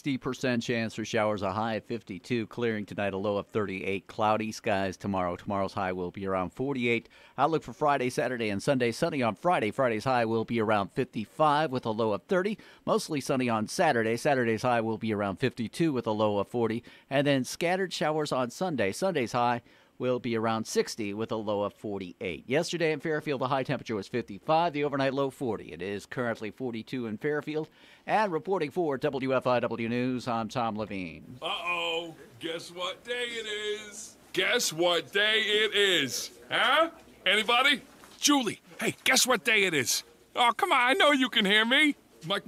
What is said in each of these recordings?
60% chance for showers, a high of 52. Clearing tonight, a low of 38. Cloudy skies tomorrow. Tomorrow's high will be around 48. Outlook for Friday, Saturday, and Sunday. Sunny on Friday. Friday's high will be around 55 with a low of 30. Mostly sunny on Saturday. Saturday's high will be around 52 with a low of 40. And then scattered showers on Sunday. Sunday's high will be around 60 with a low of 48. Yesterday in Fairfield, the high temperature was 55, the overnight low 40. It is currently 42 in Fairfield. And reporting for WFIW News, I'm Tom Levine. Uh-oh, guess what day it is? Guess what day it is? Huh? Anybody? Julie, hey, guess what day it is? Oh, come on, I know you can hear me. Mike.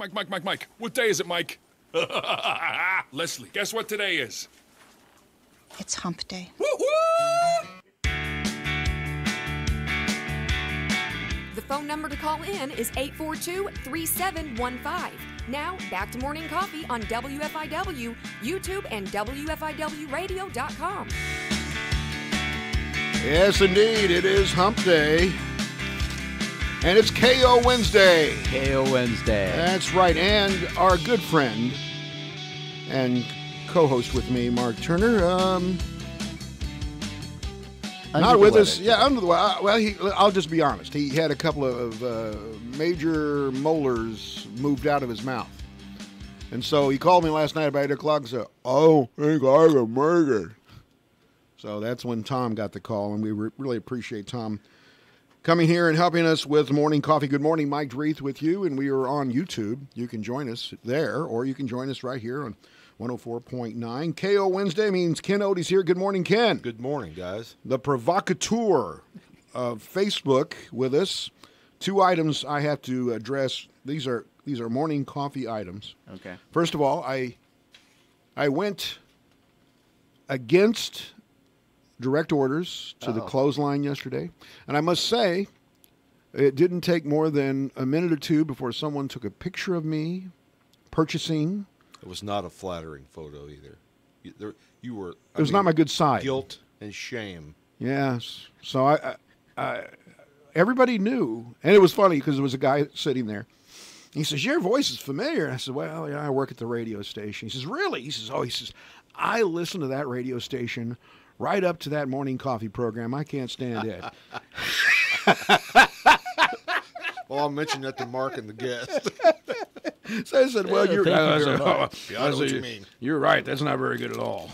What day is it, Mike? Leslie, guess what today is? It's hump day. Woo-woo! The phone number to call in is 842-3715. Now, back to Morning Coffee on WFIW, YouTube, and WFIWradio.com. Yes, indeed, it is hump day. And it's KO Wednesday. KO Wednesday. That's right. And our good friend and co-host with me, Mark Turner, not with us. Yeah, under the weather. Well, I'll just be honest. He had a couple of major molars moved out of his mouth. And so he called me last night about 8 o'clock and said, "Oh, I think I can make it." So that's when Tom got the call, and we really appreciate Tom coming here and helping us with Morning Coffee. Good morning, Mike Dreeth with you, and we are on YouTube. You can join us there, or you can join us right here on 104.9. KO Wednesday means Ken Ody's here. Good morning, Ken. Good morning, guys. The provocateur of Facebook with us. Two items I have to address. These are morning coffee items. Okay. First of all, I went against direct orders to the clothesline yesterday, and I must say it didn't take more than a minute or two before someone took a picture of me purchasing. It was not a flattering photo either. You were. It was not my good side. Guilt and shame. Yes. So I everybody knew, and it was funny because there was a guy sitting there. He says, "Your voice is familiar." And I said, "Well, yeah, I work at the radio station." He says, "Really?" He says, "I listen to that radio station right up to that morning coffee program. I can't stand it." Well, I'll mention that to Mark and the guest. So I said, "Well, you're I know what you mean. You're right. That's not very good at all."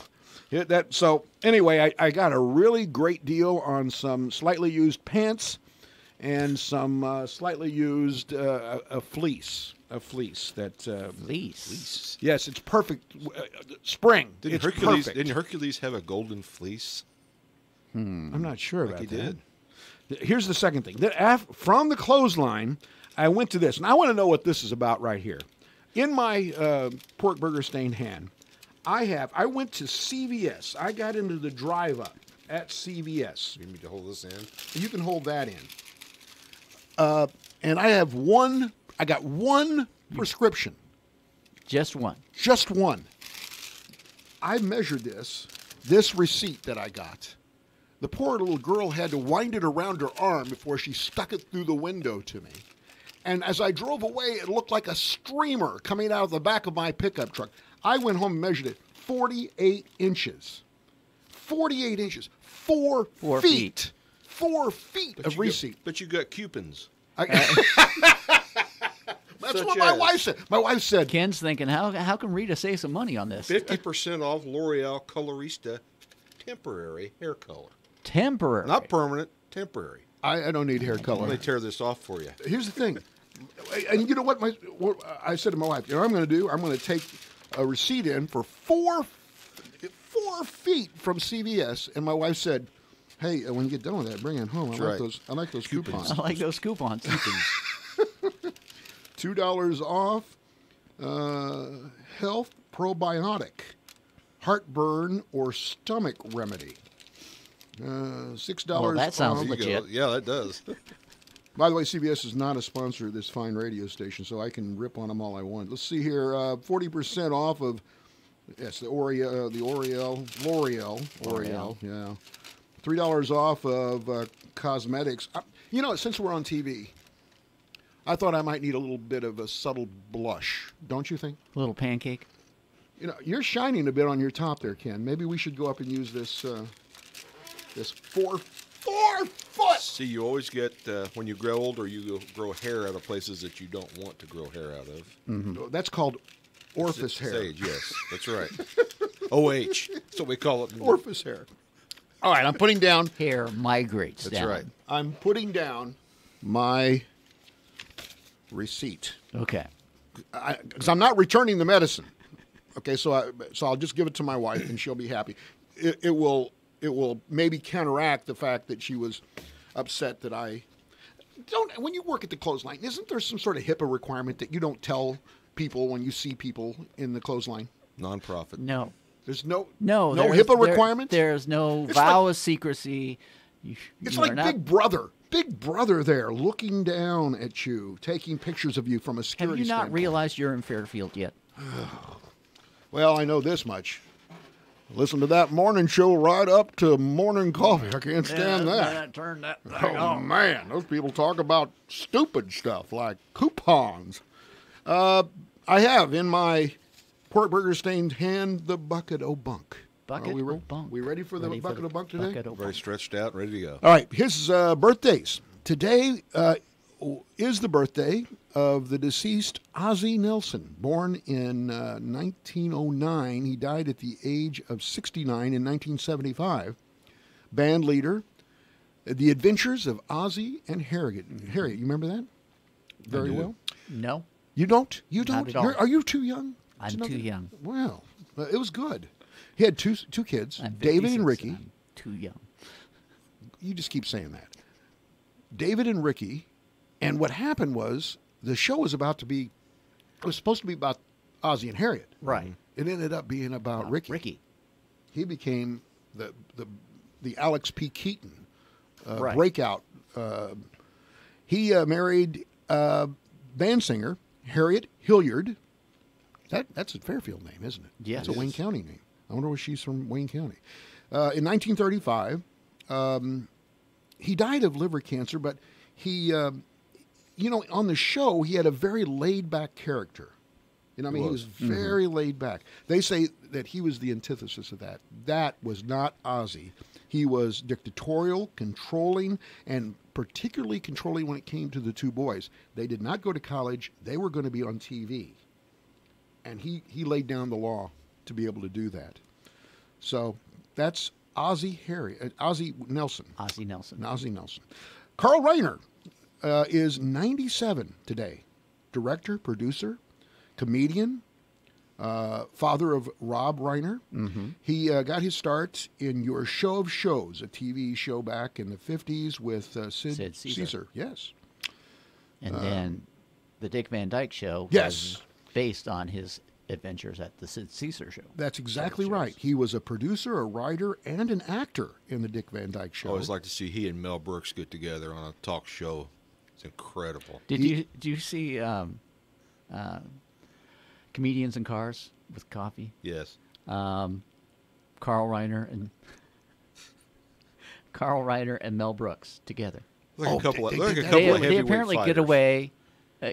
So anyway, I got a really great deal on some slightly used pants and some slightly used a fleece. Fleece. Yes, it's perfect. Spring. It's perfect. Didn't Hercules have a golden fleece? I'm not sure Like about he that. did. Here's the second thing. From the clothesline, I went to this, and I want to know what this is about right here. In my pork burger stained hand, I went to CVS. I got into the drive-up at CVS. You need me to hold this in? You can hold that in. And I got one prescription. Just one. Just one. I measured this receipt that I got. The poor little girl had to wind it around her arm before she stuck it through the window to me. And as I drove away, it looked like a streamer coming out of the back of my pickup truck. I went home and measured it. 48 inches. 48 inches. 4 feet. 4 feet of receipt. But you got coupons. That's what my wife said. My wife said, Ken's thinking, how can Rita save some money on this? 50% off L'Oreal Colorista temporary hair color. Temporary. Not permanent, temporary. I don't need hair color. Let me tear this off for you. Here's the thing. And you know what I said to my wife, you know what I'm going to do? I'm going to take a receipt in for 4 feet from CVS. And my wife said, "Hey, when you get done with that, bring it home. I like those coupons. I like those coupons. $2 off health probiotic, heartburn, or stomach remedy. $6 Well, that sounds off. legit. Yeah, that does. By the way, CBS is not a sponsor of this fine radio station, so I can rip on them all I want. Let's see here, 40% off of, yes, the L'Oreal, yeah. $3 off of cosmetics. You know, since we're on TV, I thought I might need a little bit of a subtle blush, don't you think? A little pancake. You know, you're shining a bit on your top there, Ken. Maybe we should go up and use this this 4 foot. See, you always get, when you grow older, you grow hair out of places that you don't want to grow hair out of. That's called orifice hair. Sage, yes, that's right. OH, that's what we call it. Orifice hair. All right, I'm putting down. Hair migrates That's down. right. I'm putting down my receipt Okay. because I'm not returning the medicine. Okay, so I'll just give it to my wife and she'll be happy. It will maybe counteract the fact that she was upset that I don't. When you work at the clothesline, isn't there some sort of HIPAA requirement that you don't tell people when you see people in the clothesline? Non-profit. No. There's no there's- HIPAA there- requirement. There's no It's vow like- of secrecy. It's You like are not- Big Brother there, looking down at you, taking pictures of you from a Have security you not standpoint. realized you're in Fairfield yet? Well, I know this much. Listen to that morning show right up to morning coffee. I can't stand that. Turn that Oh, man. Those people talk about stupid stuff like coupons. I have in my pork burger stained hand the bucket o' bunk. Bucket we o' bunk. We ready for the bucket o' bunk today? Bucket o' Very bunk. stretched out, ready to go. All right, his birthdays. Today is the birthday of the deceased Ozzie Nelson, born in 1909. He died at the age of 69 in 1975. Band leader, The Adventures of Ozzie and Harriet. Harriet, you remember that? Very do. well. No, You don't? You don't? at all. Are you too young? I'm know too that? young. Well, it was good. He had two kids, I'm David 56 and Ricky. I'm too young. You just keep saying that. David and Ricky, and what happened was the show was about to be, it was supposed to be about Ozzie and Harriet. Right. It ended up being about Ricky. Ricky. He became the Alex P. Keaton Right. breakout. He married band singer Harriet Hilliard. That's a Fairfield name, isn't it? Yes. It's a Wayne County name. I wonder if she's from Wayne County. In 1935, he died of liver cancer, but he, on the show, he had a very laid-back character. You know, I mean, he was very laid back. They say that he was the antithesis of that. That was not Ozzie. He was dictatorial, controlling, and particularly controlling when it came to the two boys. They did not go to college. They were going to be on TV. And he laid down the law to be able to do that. So that's Ozzie Nelson. Ozzie Nelson. Ozzie Nelson. Carl Reiner is 97 today. Director, producer, comedian, father of Rob Reiner. Mm-hmm. He got his start in Your Show of Shows, a TV show back in the 50s with Sid Caesar. Yes. And then the Dick Van Dyke Show Yes. was based on his adventures at the Sid Caesar Show. That's exactly right. He was a producer, a writer, and an actor in the Dick Van Dyke I Show. always like to see he and Mel Brooks get together on a talk show. It's incredible. Do you see Comedians in Cars with Coffee? Yes. Carl Reiner and Mel Brooks together. Like a couple of they heavyweight They apparently fighters.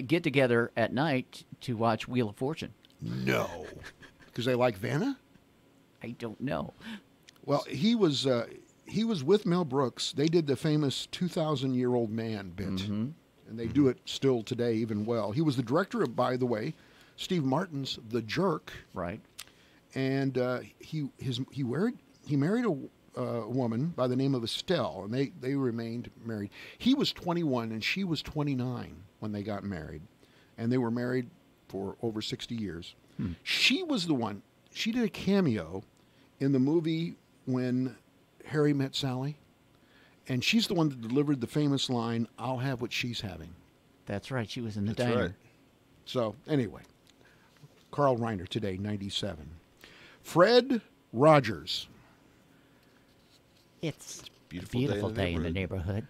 get together at night to watch Wheel of Fortune. No. Because they like Vanna? I don't know. Well, he was with Mel Brooks. They did the famous 2,000-year-old man bit, and they do it still today even well. He was the director of, by the way, Steve Martin's The Jerk, Right. and he married a woman by the name of Estelle, and they remained married. He was 21 and she was 29 when they got married, and they were married for over 60 years. She was the one. She did a cameo in the movie When Harry Met Sally, and she's the one that delivered the famous line, "I'll have what she's having." That's right. She was in the That's diner. right. So anyway, Carl Reiner today, 97. Fred Rogers. It's Beautiful a day in beautiful the day in the neighborhood. neighborhood.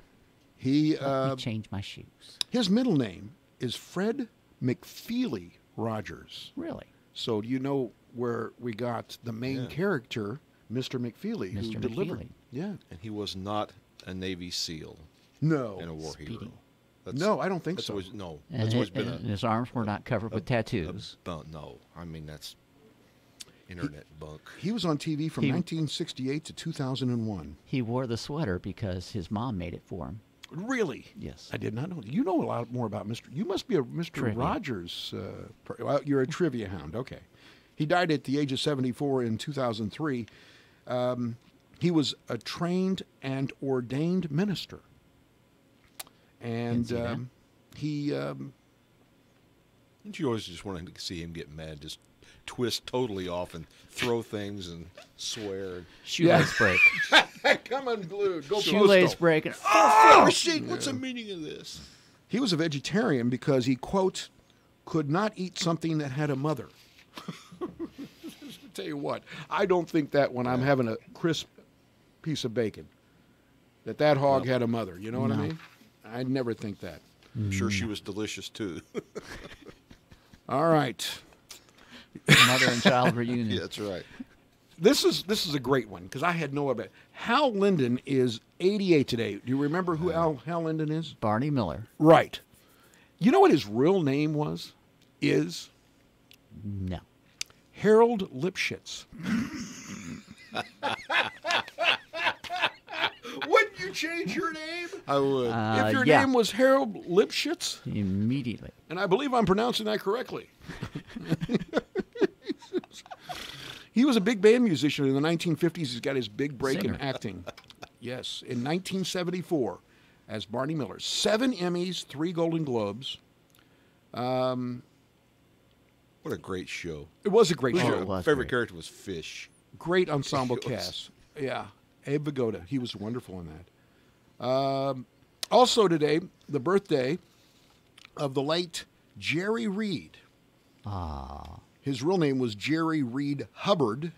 He Let me change my shoes. his middle name is Fred McFeely Rogers. Really? So do you know where we got the main Yeah. character, Mr. McFeely, who Mr. delivered? McFeely. Yeah. And he was not a Navy SEAL No. and a war Speedy. hero. No, I don't think that's so. Always, no, And, that's always been and his arms were not covered with tattoos. no, I mean, that's... internet bunk. He was on TV from 1968 to 2001. He wore the sweater because his mom made it for him. Really? Yes. I did not know. You know a lot more about Mr. You must be a Mr. Trivia. Rogers. Well, you're a trivia hound. Okay. He died at the age of 74 in 2003. He was a trained and ordained minister. And he... Didn't you always just want to see him get mad, just twist totally off and throw things and swear? Shoelace break. Come unglued. Go Shoelace Posto. break. And, What's the meaning of this? He was a vegetarian because he, quote, could not eat something that had a mother. Tell you what, I don't think that when I'm having a crisp piece of bacon, that hog had a mother. You know what I mean? I'd never think that. I'm sure she was delicious, too. All right. Mother and child reunion. Yeah, that's right. This is a great one because I had no idea. Hal Linden is 88 today. Do you remember who Hal Linden is? Barney Miller. Right. You know what his real name was? Is No. Harold Lipschitz. Wouldn't you change your name? I would. If your yeah. name was Harold Lipschitz, Immediately. and I believe I'm pronouncing that correctly. He was a big band musician in the 1950s. He's got his big break in Singer. acting. Yes, in 1974 as Barney Miller. 7 Emmys, 3 Golden Globes. What a great show. It was a great Oh, show. it was Favorite great. character was Fish. Great ensemble It was. cast. Yeah, Abe Vigoda. He was wonderful in that. Also today, the birthday of the late Jerry Reed. His real name was Jerry Reed Hubbard,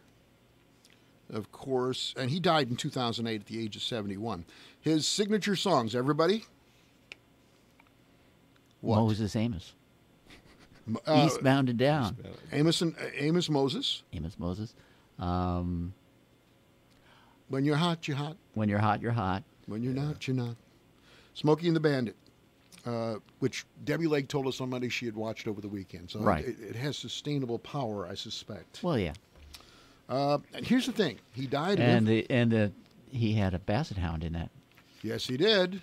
of course, and he died in 2008 at the age of 71. His signature songs, everybody? What? Moses Amos. Eastbound and Down. Amos Moses. Amos Moses. When you're hot, you're hot. When you're hot, you're hot. When you're not, you're not. Smokey and the Bandit, which Debbie Lake told us on Monday she had watched over the weekend. So Right. it has sustainable power, I suspect. Well, yeah. And here's the thing: he died. He had a basset hound in that Yes, he did.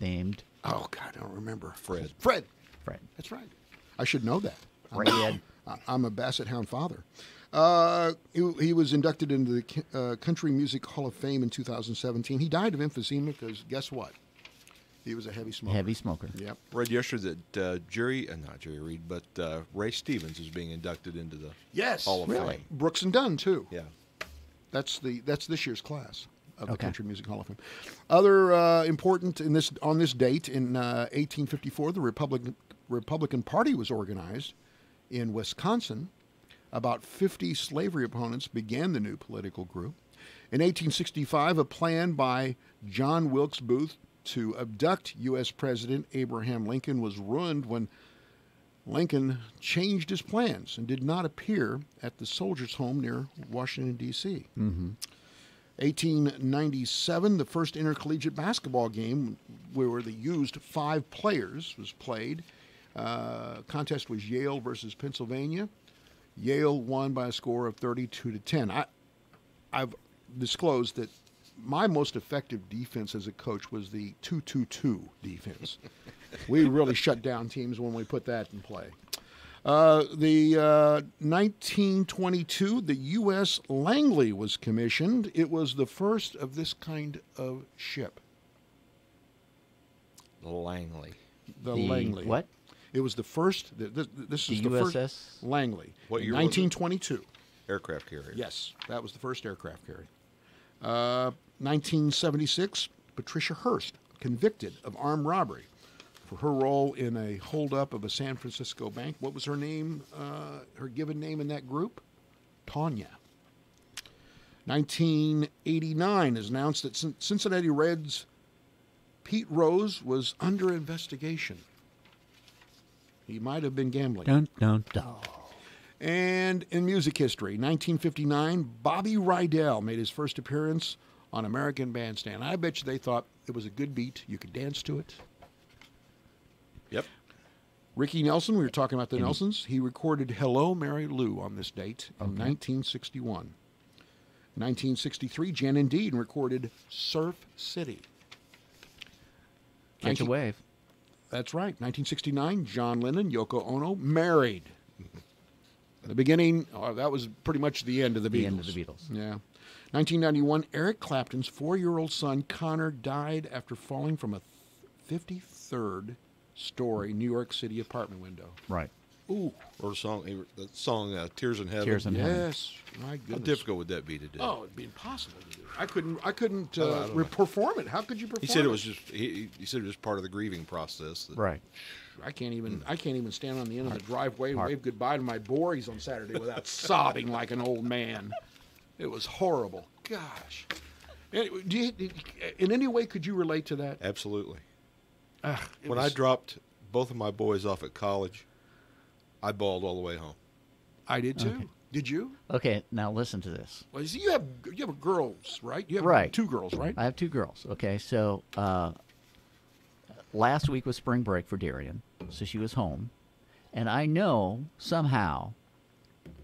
named Oh God, I don't remember. Fred. Fred. Fred. That's right. I should know that. Fred. I'm a basset hound father. He was inducted into the Country Music Hall of Fame in 2017. He died of emphysema because guess what? He was a heavy smoker. Heavy smoker. Yep. Read yesterday that not Jerry Reed, but Ray Stevens is being inducted into the Yes. Hall of Really? Fame. Brooks and Dunn too. Yeah. That's this year's class of the Okay. Country Music Hall of Fame. Other important on this date in 1854, the Republican Party was organized in Wisconsin. About 50 slavery opponents began the new political group. In 1865, a plan by John Wilkes Booth to abduct U.S. President Abraham Lincoln was ruined when Lincoln changed his plans and did not appear at the soldiers' home near Washington, D.C. 1897, the first intercollegiate basketball game where they used 5 players was played. Contest was Yale versus Pennsylvania. Yale won by a score of 32-10. I've disclosed that my most effective defense as a coach was the 2-2-2 defense. We really shut down teams when we put that in play. The 1922, the U.S. Langley was commissioned. It was the first of this kind of ship. The Langley. The The Langley. what? It was the first. This is The the first USS? Langley. What in year was it? 1922. Aircraft carrier. Yes, that was the first aircraft carrier. 1976, Patricia Hearst, convicted of armed robbery for her role in a holdup of a San Francisco bank. What was her name, her given name in that group? Tanya. 1989 is announced that Cincinnati Reds Pete Rose was under investigation. He might have been gambling. Dun, dun, dun. And in music history, 1959, Bobby Rydell made his first appearance on American Bandstand. I bet you they thought it was a good beat. You could dance to it. Yep. Ricky Nelson, we were talking about the Nelsons. He recorded Hello, Mary Lou on this date in 1961. 1963, Jen and Dean recorded Surf City. Catch a wave. That's right. 1969, John Lennon, Yoko Ono, married. The beginning, that was pretty much the end of the Beatles. The end of the Beatles. Yeah. 1991, Eric Clapton's 4-year-old son, Connor, died after falling from a 53rd story New York City apartment window. Right. Ooh. Or the song Tears in Heaven. Tears in Heaven. Yes. My goodness. How difficult would that be to do? Oh, it'd be impossible to do. I couldn't don't know. perform it. How could you perform it? He said it was just he said it was part of the grieving process. Right. I can't even stand on the end of the driveway and wave goodbye to my boys on Saturday without sobbing like an old man. It was horrible. Gosh. Anyway, in any way could you relate to that? Absolutely. When I dropped both of my boys off at college, I bawled all the way home. I did too. Okay. Did you? Okay, now listen to this. Well, you see, you have girls, right? You have Right. 2 girls, right? I have 2 girls. Okay, so last week was spring break for Darian, so she was home. And I know somehow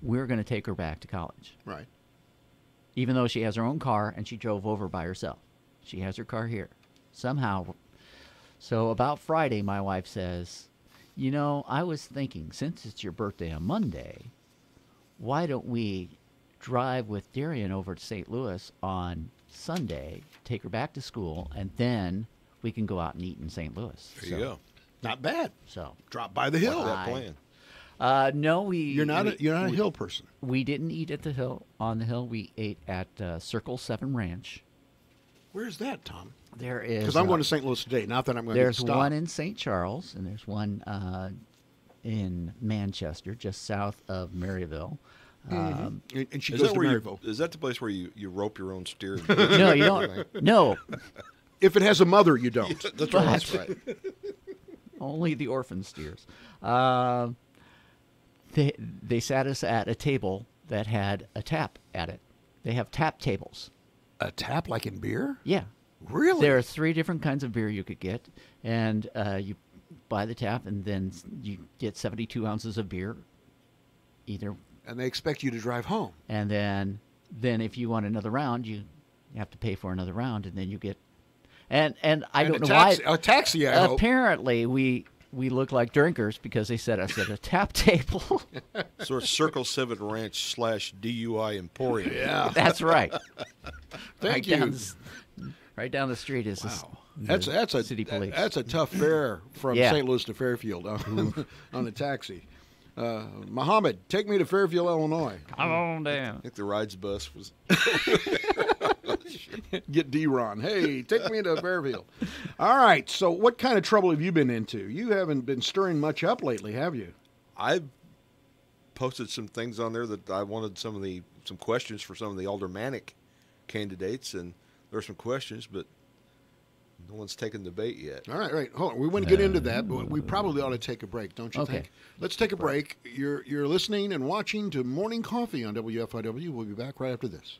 we're going to take her back to college. Right. Even though she has her own car and she drove over by herself. She has her car here. Somehow. So about Friday, my wife says, you know, I was thinking, since it's your birthday on Monday, why don't we drive with Darian over to St. Louis on Sunday, take her back to school, and then we can go out and eat in St. Louis. There you go. Not bad. So Drop by the hill. That plan. no, You're not a hill person. We didn't eat at the hill. On the hill, we ate at Circle 7 Ranch. Where's that, Tom? There is Because I'm going to St. Louis today. Not that I'm going to There's stop. one in St. Charles, and there's one in Manchester, just south of Maryville. And she Is goes that to where Maryville. is that the place where you rope your own steer? No, you don't. No, If it has a mother, you don't. That's right. That's But- right. only the orphan steers. They sat us at a table that had a tap at it. They have tap tables. A tap like in beer? Yeah. Really? There are 3 different kinds of beer you could get, and you buy the tap, and then you get 72 ounces of beer, either. And they expect you to drive home. And then if you want another round, you have to pay for another round, and then you get. And I don't know why. A taxi, I hope. Apparently, we look like drinkers because they set us at a tap table. So it's Circle 7 Ranch / DUI Emporium. Yeah. That's right. Thank Down you. right down the street is this. That's a city police. That's a tough fare from Yeah. St. Louis to Fairfield on a taxi. Muhammad, take me to Fairfield, Illinois. Come on down. I think the rides bus was. Get D-Ron. Hey, take me to Fairfield. All right. So, what kind of trouble have you been into? You haven't been stirring much up lately, have you? I posted some things on there that I wanted some questions for some of the aldermanic candidates, and there are some questions, but no one's taken the bait yet. All right. Hold on. We want to get into that, but we probably ought to take a break, don't you Okay. think? Let's take a break. You're listening and watching to Morning Coffee on WFIW. We'll be back right after this.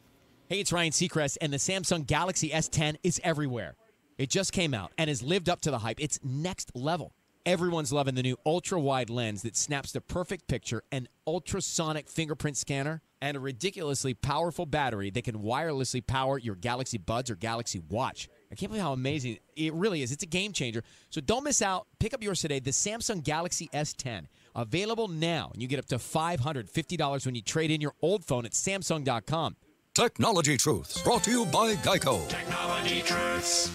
Hey, it's Ryan Seacrest, and the Samsung Galaxy S10 is everywhere. It just came out and has lived up to the hype. It's next level. Everyone's loving the new ultra-wide lens that snaps the perfect picture, an ultrasonic fingerprint scanner, and a ridiculously powerful battery that can wirelessly power your Galaxy Buds or Galaxy Watch. I can't believe how amazing it really is. It's a game changer. So don't miss out. Pick up yours today, the Samsung Galaxy S10. Available now, and you get up to $550 when you trade in your old phone at Samsung.com. Technology Truths, brought to you by Geico. Technology truths.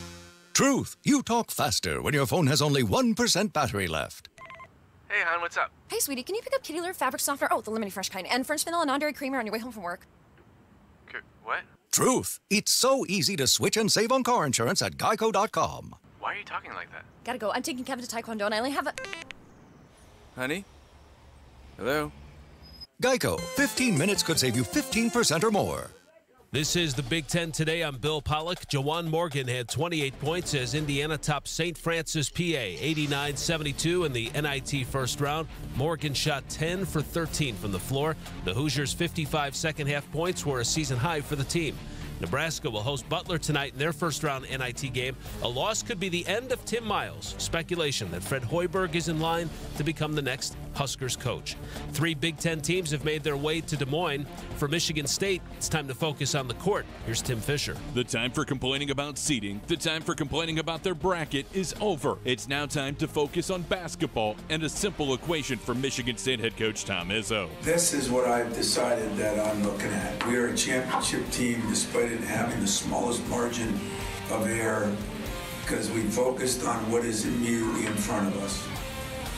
Truth, you talk faster when your phone has only 1% battery left. Hey, hon, what's up? Hey, sweetie, can you pick up Kitty Litter fabric softener? Oh, the lemony fresh kind. And French vanilla non-dairy creamer on your way home from work. What? Truth, it's so easy to switch and save on car insurance at geico.com. Why are you talking like that? Gotta go. I'm taking Kevin to Taekwondo, and I only have a... Honey? Hello? Geico, 15 minutes could save you 15% or more. This is the Big Ten today. I'm Bill Pollock. Jawan Morgan had 28 points as Indiana topped St. Francis, PA, 89-72 in the NIT first round. Morgan shot 10 for 13 from the floor. The Hoosiers' 55 second-half points were a season high for the team. Nebraska will host Butler tonight in their first-round NIT game. A loss could be the end of Tim Miles. Speculation that Fred Hoiberg is in line to become the next Huskers coach. 3 Big Ten teams have made their way to Des Moines. For Michigan State, it's time to focus on the court. Here's Tim Fisher. The time for complaining about seeding, the time for complaining about their bracket is over. It's now time to focus on basketball and a simple equation for Michigan State head coach Tom Izzo. This is what I've decided that I'm looking at. We are a championship team despite it having the smallest margin of error because we focused on what is immediately in front of us.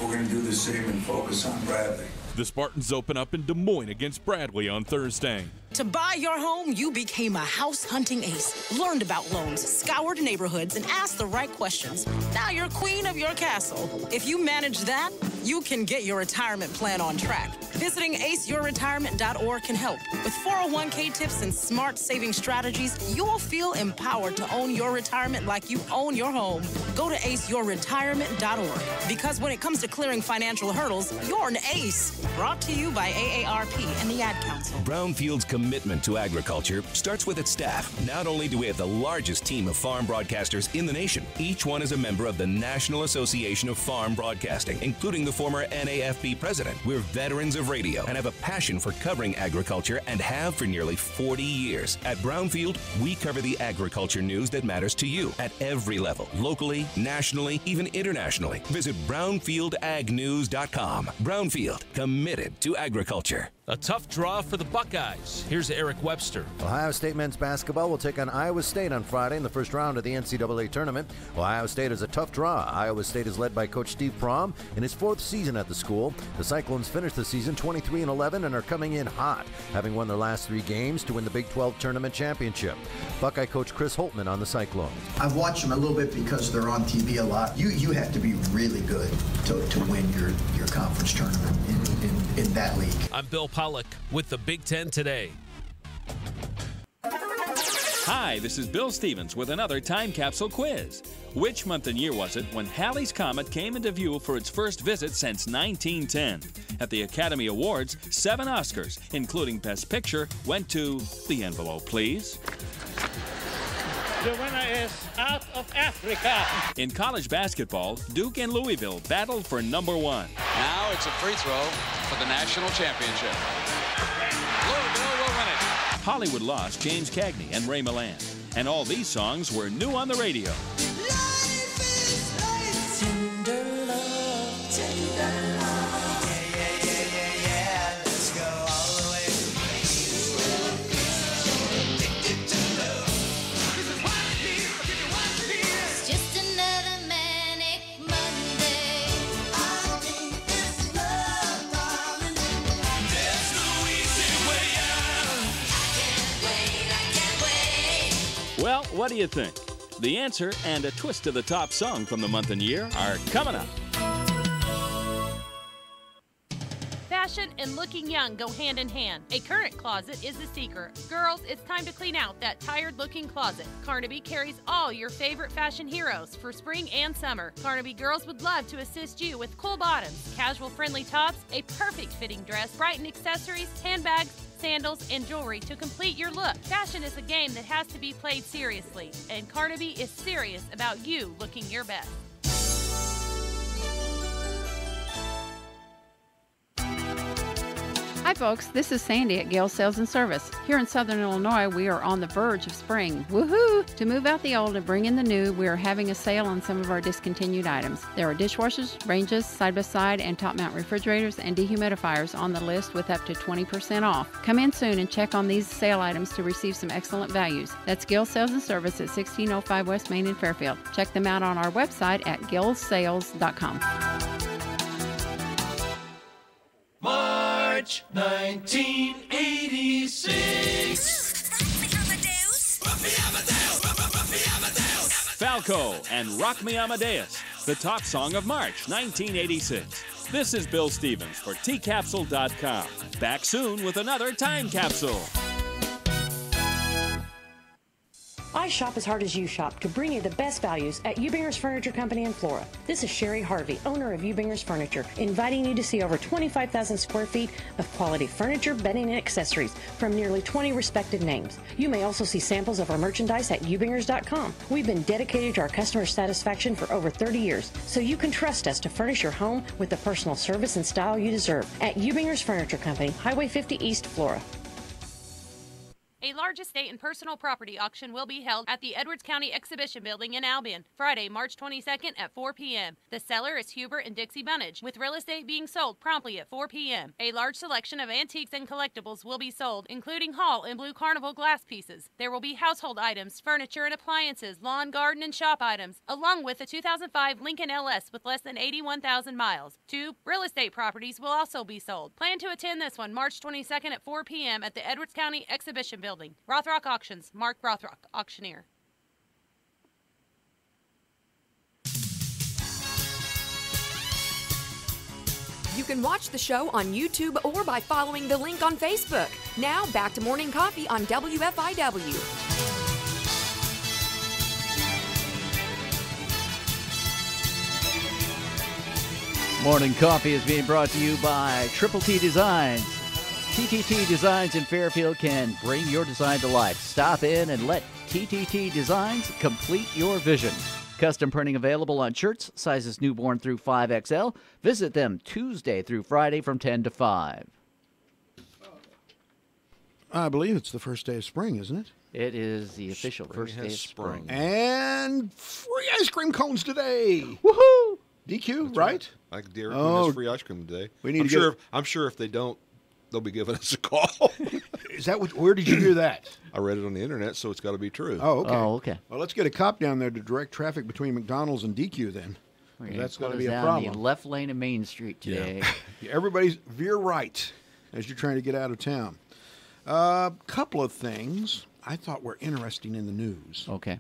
We're going to do the same and focus on Bradley. The Spartans open up in Des Moines against Bradley on Thursday. To buy your home, you became a house hunting ace. Learned about loans, scoured neighborhoods, and asked the right questions. Now you're queen of your castle. If you manage that, you can get your retirement plan on track. Visiting aceyourretirement.org can help. With 401k tips and smart saving strategies, you'll feel empowered to own your retirement like you own your home. Go to aceyourretirement.org. Because when it comes to clearing financial hurdles, you're an ace. Brought to you by AARP and the Ad Council. Brownfield's commitment to agriculture starts with its staff. Not only do we have the largest team of farm broadcasters in the nation, each one is a member of the National Association of Farm Broadcasting, including the former NAFB president. We're veterans of radio and have a passion for covering agriculture and have for nearly 40 years. At Brownfield, we cover the agriculture news that matters to you at every level, locally, nationally, even internationally. Visit brownfieldagnews.com. Brownfield, committed to agriculture. A tough draw for the Buckeyes. Here's Eric Webster. Ohio State men's basketball will take on Iowa State on Friday in the first round of the NCAA tournament. Ohio State is a tough draw. Iowa State is led by Coach Steve Prohm in his 4th season at the school. The Cyclones finished the season 23-11 and are coming in hot, having won their last 3 games to win the Big 12 tournament championship. Buckeye coach Chris Holtman on the Cyclones. I've watched them a little bit because they're on TV a lot. You have to be really good to win your conference tournament in that league. I'm Bill Pollock with the Big Ten Today. Hi, this is Bill Stevens with another time capsule quiz. Which month and year was it when Halley's Comet came into view for its first visit since 1910? At the Academy Awards, 7 Oscars, including Best Picture, went to the envelope, please. The winner is out of Africa. In college basketball, Duke and Louisville battled for number 1. Now it's a free throw for the national championship. Louisville will win it. Hollywood Lost, James Cagney and Ray Milland. And all these songs were new on the radio. Tender love, tender love. Yeah. Let's go all the way. Addicted to love. This is what it is. I'll give you what it is. It's just another manic Monday. I think it's love, darling. There's no easy way out. I can't wait. Well, what do you think? The answer and a twist of the top song from the month and year are coming up. Fashion and looking young go hand in hand. A current closet is the secret. Girls, it's time to clean out that tired-looking closet. Carnaby carries all your favorite fashion heroes for spring and summer. Carnaby girls would love to assist you with cool bottoms, casual-friendly tops, a perfect-fitting dress, brightened accessories, handbags, sandals, and jewelry to complete your look. Fashion is a game that has to be played seriously, and Carnaby is serious about you looking your best. Hi folks, this is Sandy at Gale Sales and Service. Here in Southern Illinois, we are on the verge of spring. Woohoo! To move out the old and bring in the new, we are having a sale on some of our discontinued items. There are dishwashers, ranges, side-by-side, and top-mount refrigerators and dehumidifiers on the list with up to 20% off. Come in soon and check on these sale items to receive some excellent values. That's Gale Sales and Service at 1605 West Main in Fairfield. Check them out on our website at gilesales.com. March 1986. Falco and Rock Me Amadeus, the top song of March 1986. This is Bill Stevens for tcapsule.com. Back soon with another time capsule. I shop as hard as you shop to bring you the best values at Ubinger's Furniture Company in Flora. This is Sherry Harvey, owner of Ubinger's Furniture, inviting you to see over 25,000 square feet of quality furniture, bedding, and accessories from nearly 20 respected names. You may also see samples of our merchandise at ubingers.com. We've been dedicated to our customer satisfaction for over 30 years, so you can trust us to furnish your home with the personal service and style you deserve at Ubinger's Furniture Company, Highway 50 East, Flora. A large estate and personal property auction will be held at the Edwards County Exhibition Building in Albion, Friday, March 22nd at 4 p.m. The seller is Huber and Dixie Bunnage, with real estate being sold promptly at 4 p.m. A large selection of antiques and collectibles will be sold, including Hall and Blue Carnival glass pieces. There will be household items, furniture and appliances, lawn, garden, and shop items, along with a 2005 Lincoln LS with less than 81,000 miles. 2 real estate properties will also be sold. Plan to attend this one March 22nd at 4 p.m. at the Edwards County Exhibition Building. Rothrock Auctions, Mark Rothrock, auctioneer. You can watch the show on YouTube or by following the link on Facebook. Now, back to Morning Coffee on WFIW. Morning Coffee is being brought to you by Triple T Designs. TTT Designs in Fairfield can bring your design to life. Stop in and let TTT Designs complete your vision. Custom printing available on shirts, sizes newborn through 5XL. Visit them Tuesday through Friday from 10 to 5. I believe it's the first day of spring, isn't it? It is the official first day of spring. And free ice cream cones today. Woohoo! DQ, That's right? Like Dairy Queen Oh. has free ice cream today. We need I'm to sure. get- I'm sure if they don't, they'll be giving us a call. Is that what? Where did you hear that? I read it on the internet, so it's got to be true. Oh, okay. okay. Well, let's get a cop down there to direct traffic between McDonald's and DQ then. We're gonna That's going to close be a down problem. the left lane of Main Street today. Everybody's veer right as you're trying to get out of town. Couple of things I thought were interesting in the news. Okay.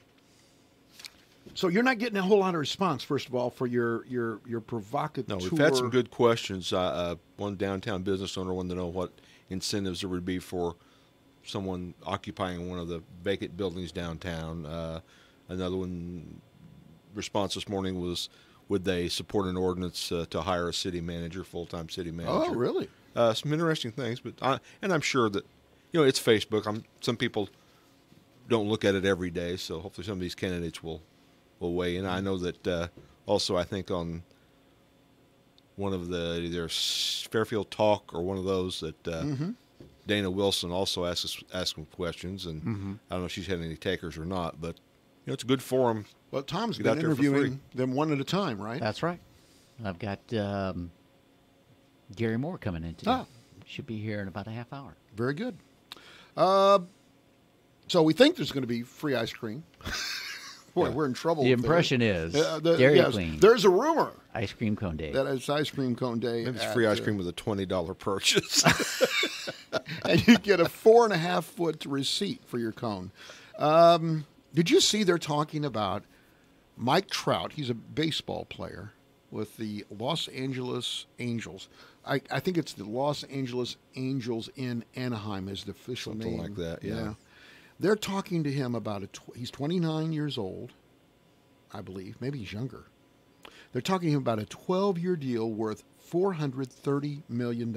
So you're not getting a whole lot of response, first of all, for your provocateur. No, we've had some good questions. One downtown business owner wanted to know what incentives there would be for someone occupying one of the vacant buildings downtown. Another one response this morning was, would they support an ordinance to hire a city manager, full-time city manager? Oh, really? Some interesting things, but and I'm sure that it's Facebook. Some people don't look at it every day, so hopefully some of these candidates will weigh in. I know that also I think on one of the either Fairfield Talk or one of those that Dana Wilson also asks them questions, and I don't know if she's had any takers or not, but it's a good forum. Well, Tom's Get been out there for free. interviewing them one at a time, right? That's right. I've got Gary Moore coming in today. Ah. Should be here in about a half hour. Very good. So we think there's going to be free ice cream. Boy, we're in trouble. The if there impression is Dairy Dairy Queen. There's a rumor Ice cream cone day. that it's ice cream cone day. Maybe it's at, free ice cream with a $20 purchase. and you get a 4.5 foot receipt for your cone. Did you see they're talking about Mike Trout? He's a baseball player with the Los Angeles Angels. I think it's the Los Angeles Angels in Anaheim is the official Something name. like that, yeah. They're talking to him about he's 29 years old, I believe. Maybe he's younger. They're talking to him about a 12-year deal worth $430 million.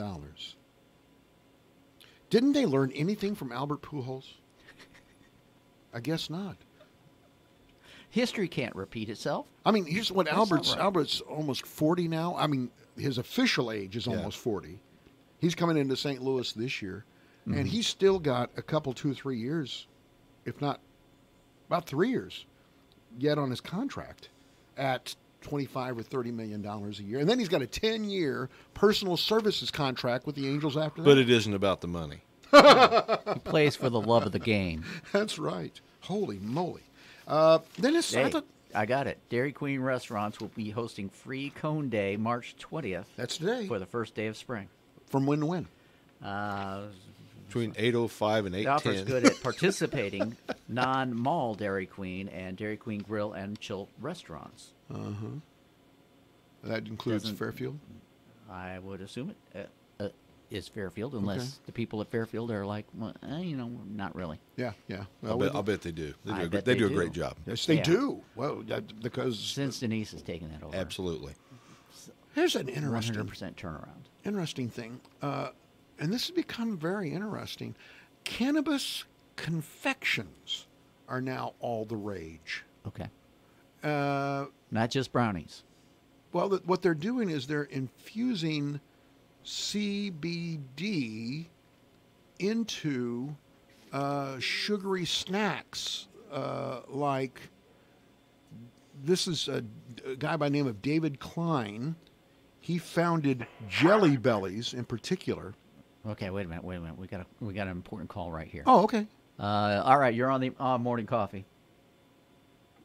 Didn't they learn anything from Albert Pujols? I guess not. History can't repeat itself. I mean, here's what That's not right. Albert's almost 40 now. I mean, his official age is almost 40. He's coming into St. Louis this year, and he's still got a couple, 2-3 years, if not about 3 years, yet on his contract at $25 or $30 million a year. And then he's got a 10-year personal services contract with the Angels after that. But it isn't about the money. He plays for the love of the game. That's right. Holy moly. Then it's Hey, I got it. Dairy Queen restaurants will be hosting Free Cone Day March 20th. That's today. For the first day of spring. From when to when? Between 8:05 and 8:10. The offer's good at participating non-mall Dairy Queen and Dairy Queen Grill and Chill restaurants. That includes Doesn't- Fairfield? I would assume it. is Fairfield, unless the people at Fairfield are like, well, not really. Yeah. I'll bet they do. They do a great job. Yes, they do. Well, because since Denise has taken that over, absolutely. Here's an interesting 100% turnaround. Interesting thing, and this has become very interesting. Cannabis confections are now all the rage. Okay. Not just brownies. Well, what they're doing is they're infusing CBD into sugary snacks. Like, this is a guy by the name of David Klein. He founded Jelly Bellies in particular. Okay, wait a minute. We got an important call right here. Oh, okay. All right, you're on the morning coffee.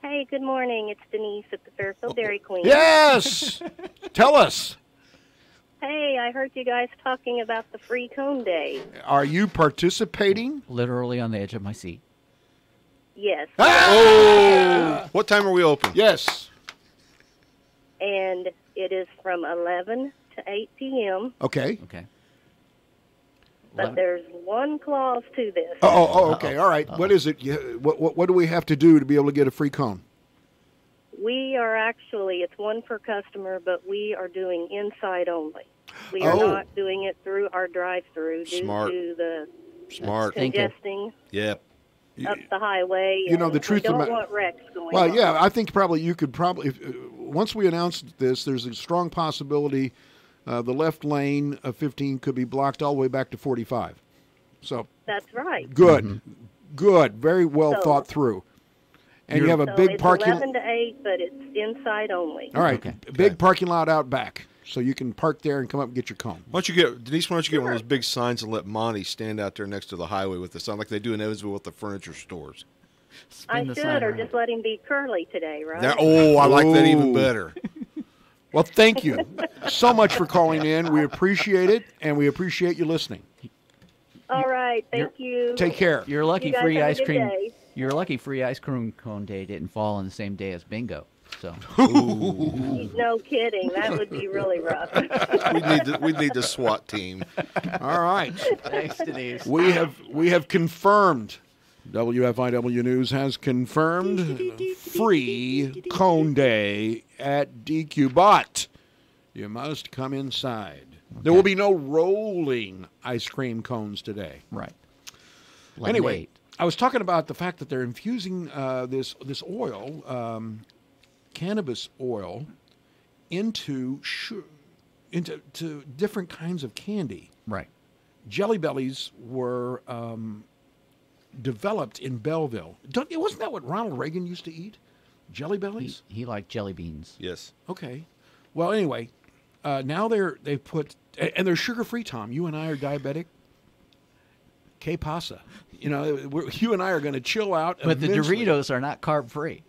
Hey, good morning. It's Denise at the Fairfield Dairy Queen. Yes! Tell us. Hey, I heard you guys talking about the free cone day. Are you participating? Literally on the edge of my seat. Yes. Oh! What time are we open? Yes. And it is from 11 to 8 p.m. Okay. But there's one clause to this. Oh, okay. All right. What is it? What do we have to do to be able to get a free cone? We are actually, it's one per customer, but we are doing inside only. We are not doing it through our drive-through due to the congesting up the highway. The truth we don't of want wrecks going on. Well, yeah, I think probably you could probably, once we announce this, there's a strong possibility the left lane of 15 could be blocked all the way back to 45. So that's right. Good, good, very well thought through. And you have a big it's parking. 11 to 8, but it's inside only. All right, big parking lot out back, so you can park there and come up and get your cone. Why don't you get Denise? Why don't you get one of those big signs and let Monty stand out there next to the highway with the sign, like they do in Evansville with the furniture stores? I should, or just let him be curly today, right? I like that even better. Well, thank you so much for calling in. We appreciate it, and we appreciate you listening. All right, thank you. Take care. You're lucky You guys free have a ice good cream. day. You're lucky free ice cream cone day didn't fall on the same day as bingo. So. No kidding. That would be really rough. we need the SWAT team. All right. Thanks, Denise. We have confirmed. WFIW News has confirmed free cone day at DQ, but you must come inside. There will be no rolling ice cream cones today. Right. Anyway, I was talking about the fact that they're infusing this oil, cannabis oil, into different kinds of candy. Right. Jelly Bellies were developed in Belleville. Wasn't that what Ronald Reagan used to eat? Jelly Bellies? He liked jelly beans. Yes. Okay. Well, anyway, now they've put, and they're sugar-free, Tom. You and I are diabetic. Que pasa? You and I are going to chill out. But immensely. the Doritos are not carb-free.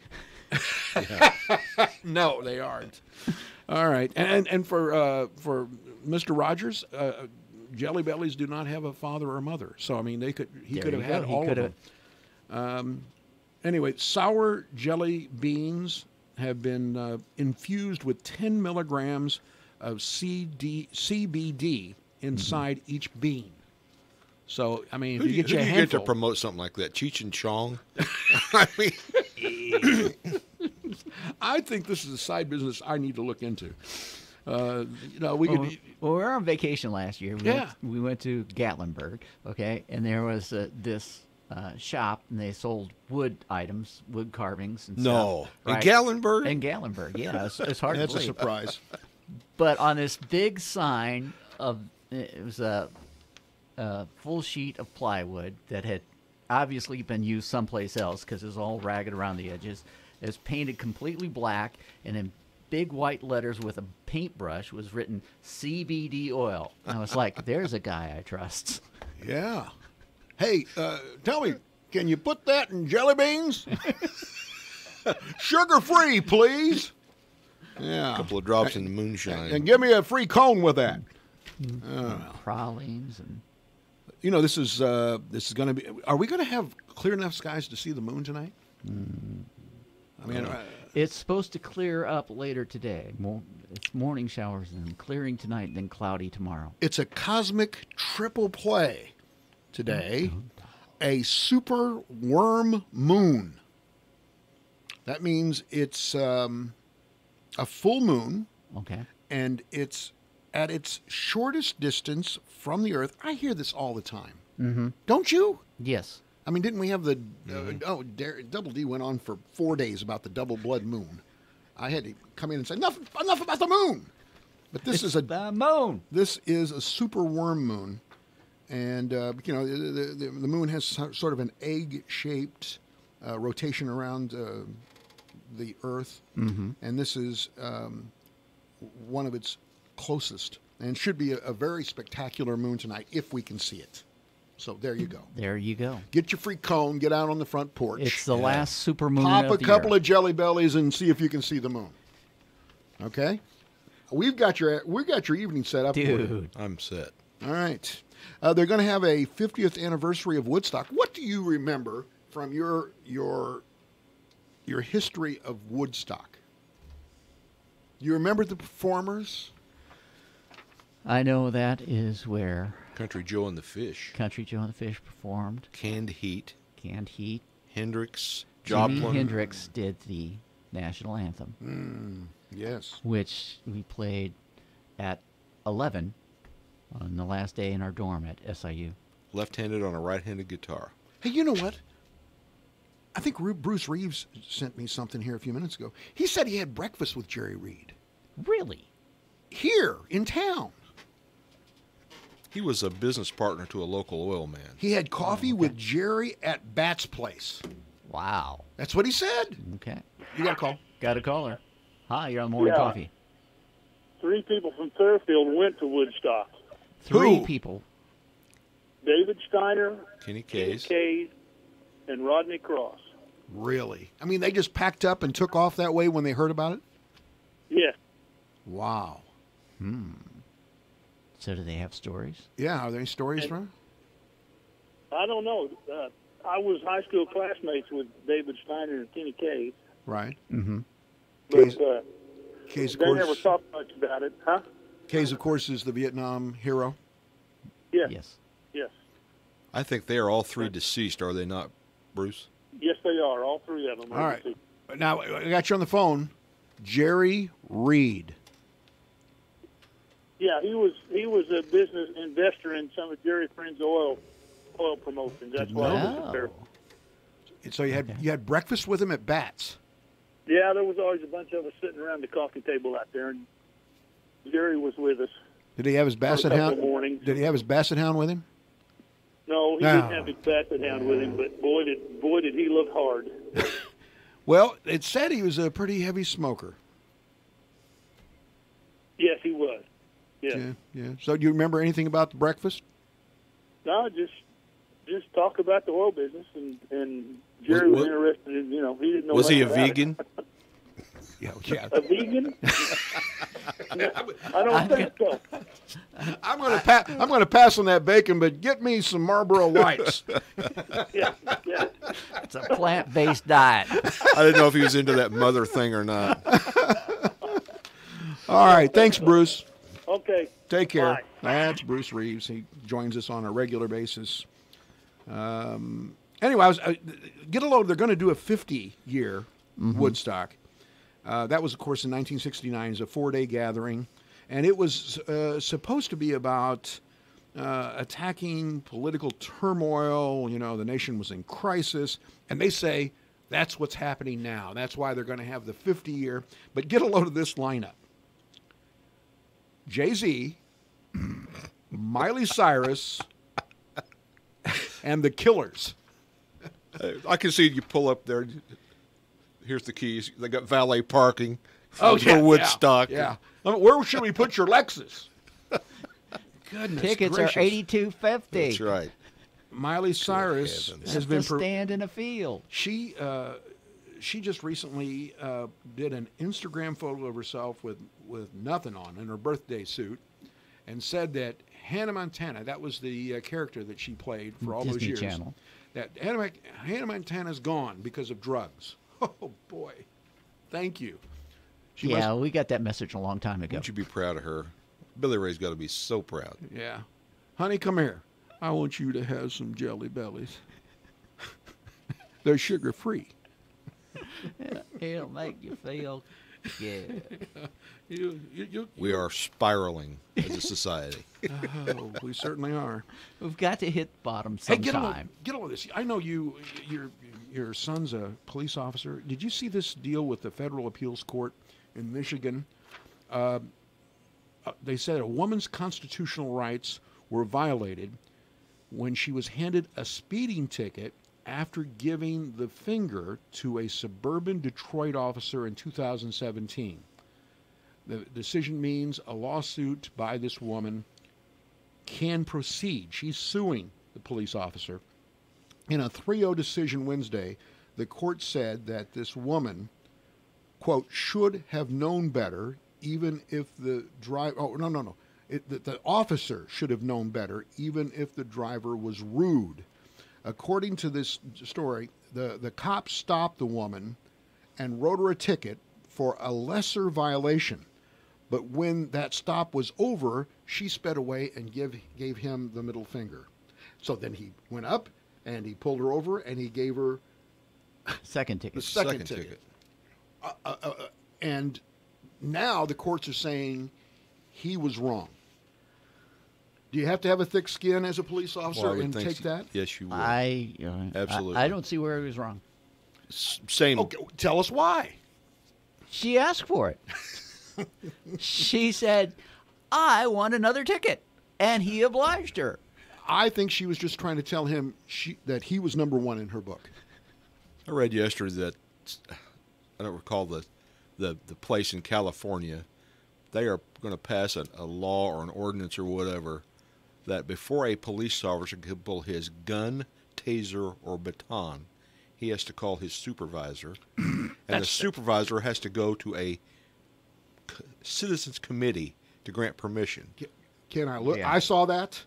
No, they aren't. All right. And for Mr. Rogers, Jelly Bellies do not have a father or mother. So, I mean, he could have had all of them. Anyway, sour jelly beans have been infused with 10 milligrams of CBD inside each bean. So, I mean, if you get you a handful. Get to promote something like that? Cheech and Chong? I mean, I think this is a side business I need to look into. Well, we were on vacation last year. We went to Gatlinburg, okay, and there was this shop, and they sold wood items, wood carvings and stuff. In Gatlinburg? In Gatlinburg, yeah. It's hard to believe. That's a surprise. But on this big sign it was a full sheet of plywood that had obviously been used someplace else because it was all ragged around the edges. It was painted completely black, and in big white letters with a paintbrush was written CBD oil. And I was like, there's a guy I trust. Yeah. Hey, tell me, can you put that in jelly beans? Sugar-free, please. Yeah. A couple of drops in the moonshine. And give me a free cone with that. Pralines and... this is going to be... Are we going to have clear enough skies to see the moon tonight? I mean, it's supposed to clear up later today. It's morning showers and clearing tonight, then cloudy tomorrow. It's a cosmic triple play today. A super worm moon. That means it's a full moon. Okay. And it's at its shortest distance from the Earth. I hear this all the time. Mm-hmm. Don't you? Yes. I mean, didn't we have the Double D went on for 4 days about the double blood moon. I had to come in and say enough about the moon. But this is the moon. This is a super worm moon, and the moon has sort of an egg-shaped rotation around the Earth, and this is one of its closest, and should be a very spectacular moon tonight if we can see it. So there you go. There you go. Get your free cone. Get out on the front porch. It's the last super moon Pop of a the couple year. of Jelly Bellies and see if you can see the moon. Okay, we've got your evening set up. Dude, I'm set. All right, they're going to have a 50th anniversary of Woodstock. What do you remember from your history of Woodstock? You remember the performers? I know that is where Country Joe and the Fish. Country Joe and the Fish performed. Canned Heat. Jimi Hendrix. Joplin. Hendrix did the national anthem. Yes. Which we played at 11 on the last day in our dorm at SIU. Left-handed on a right-handed guitar. Hey, you know what? I think Bruce Reeves sent me something here a few minutes ago. He said he had breakfast with Jerry Reed. Really? Here in town. He was a business partner to a local oil man. He had coffee with Jerry at Bat's place. Wow. That's what he said. Okay. You got a call. Got a caller. Hi, you're on Morning Coffee. 3 people from Fairfield went to Woodstock. 3 people. David Steiner, Kenny Case, and Rodney Cross. Really? I mean, they just packed up and took off that way when they heard about it? Yes. Wow. So do they have stories? Yeah, are there any stories from? I don't know. I was high school classmates with David Steiner and Kenny Case. Right. But Case, of they course, never talked much about it, huh? Case, of course, is the Vietnam hero. Yes. Yes. I think they are all 3 deceased, are they not, Bruce? Yes, they are. All 3 of them. All right. Now, I got you on the phone. Jerry Reed. Yeah, he was a business investor in some of Jerry Friend's oil promotions. That's why I was there. So you had breakfast with him at Bat's. Yeah, there was always a bunch of us sitting around the coffee table out there, and Jerry was with us. Did he have his basset hound? Mornings. Did he have his basset hound with him? No, he didn't have his basset hound with him, but boy did he look hard. Well, it said he was a pretty heavy smoker. Yes, he was. Yeah. Yeah. So do you remember anything about the breakfast? No, just talk about the oil business, and Jerry was interested in, he didn't know. Was he a much about vegan? Yeah. A vegan? I don't think so. I'm going to pass on that bacon, but get me some Marlboro Lights. Yeah. It's a plant-based diet. I didn't know if he was into that mother thing or not. All right. Thanks, Bruce. Okay. Take care. Bye. That's Bruce Reeves. He joins us on a regular basis. Anyway, get a load. They're going to do a 50-year Woodstock. That was, of course, in 1969. It was a 4-day gathering. And it was supposed to be about attacking political turmoil. The nation was in crisis. And they say that's what's happening now. That's why they're going to have the 50-year. But get a load of this lineup. Jay-Z, Miley Cyrus, and the Killers. I can see you pull up there. Here's the keys. They got valet parking for Woodstock. Yeah. Where should we put your Lexus? Goodness Tickets gracious. are $82.50. That's right. Miley Cyrus has been stand in a field. She just recently did an Instagram photo of herself with nothing on in her birthday suit, and said that Hannah Montana, that was the character that she played for all those Disney years. Channel. That Hannah Montana's gone because of drugs. Oh boy, thank you. We got that message a long time ago. Wouldn't you be proud of her? Billy Ray's got to be so proud. Yeah. Honey, come here. I want you to have some Jelly Bellies. They're sugar-free. It'll make you feel good. We are spiraling as a society. Oh, we certainly are. We've got to hit bottom Hey, sometime. get on this. I know your son's a police officer. Did you see this deal with the Federal Appeals Court in Michigan? They said a woman's constitutional rights were violated when she was handed a speeding ticket after giving the finger to a suburban Detroit officer in 2017. The decision means a lawsuit by this woman can proceed. She's suing the police officer. In a 3-0 decision Wednesday, the court said that this woman, quote, should have known better, even if the driver, the officer should have known better, even if the driver was rude. According to this story, the cop stopped the woman and wrote her a ticket for a lesser violation. But when that stop was over, she sped away and gave him the middle finger. So then he went up and he pulled her over and he gave her second ticket. The second ticket. And now the courts are saying he was wrong. Do you have to have a thick skin as a police officer and take that? Yes, you would. Absolutely. I don't see where he was wrong. Same. Okay, tell us why. She asked for it. She said, I want another ticket. And he obliged her. I think she was just trying to tell him that he was number one in her book. I read yesterday that, I don't recall the place in California, they are going to pass a law or an ordinance or whatever that before a police officer can pull his gun, taser, or baton, he has to call his supervisor. And the supervisor has to go to a citizens committee to grant permission. Can I look? Yeah. I saw that,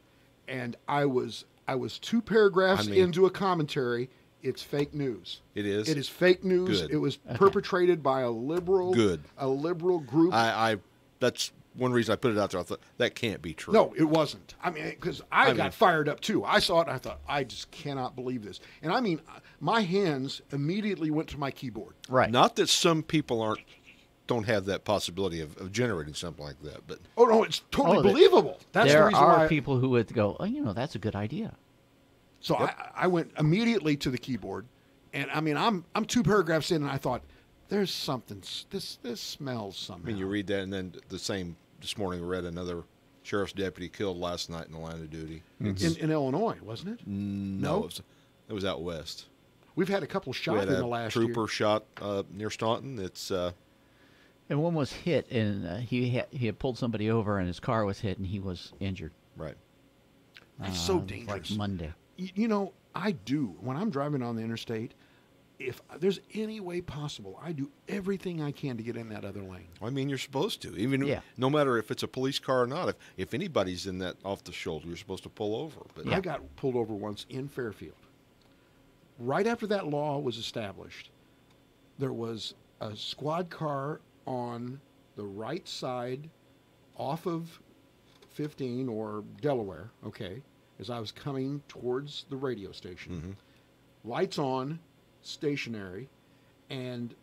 and I was 2 paragraphs into a commentary. It's fake news. It is? It is fake news. Good. It was perpetrated by a liberal group. That's one reason I put it out there. I thought, that can't be true. No, it wasn't. I mean, because I got fired up, too. I saw it, and I thought, I just cannot believe this. And I mean, my hands immediately went to my keyboard. Right. Not that some people don't have that possibility of generating something like that, but oh no, it's totally believable. That's the reason why. There are people who would go, that's a good idea. So I went immediately to the keyboard, and I mean, I'm 2 paragraphs in, and I thought, there's something. This smells somehow. I mean, you read that, and then this morning we read another sheriff's deputy killed last night in the line of duty. In Illinois, wasn't it? No, it was out west. We've had a couple shot in the last year. Trooper shot near Staunton. It's and one was hit, and he had pulled somebody over, and his car was hit, and he was injured. Right. It's so dangerous. Like Monday. I do when I'm driving on the interstate. If there's any way possible, I do everything I can to get in that other lane. I mean, you're supposed to. No matter if it's a police car or not. If anybody's in that off the shoulder, you're supposed to pull over. But I got pulled over once in Fairfield. Right after that law was established, there was a squad car on the right side off of 15 or Delaware, as I was coming towards the radio station. Mm-hmm. Lights on, stationary, and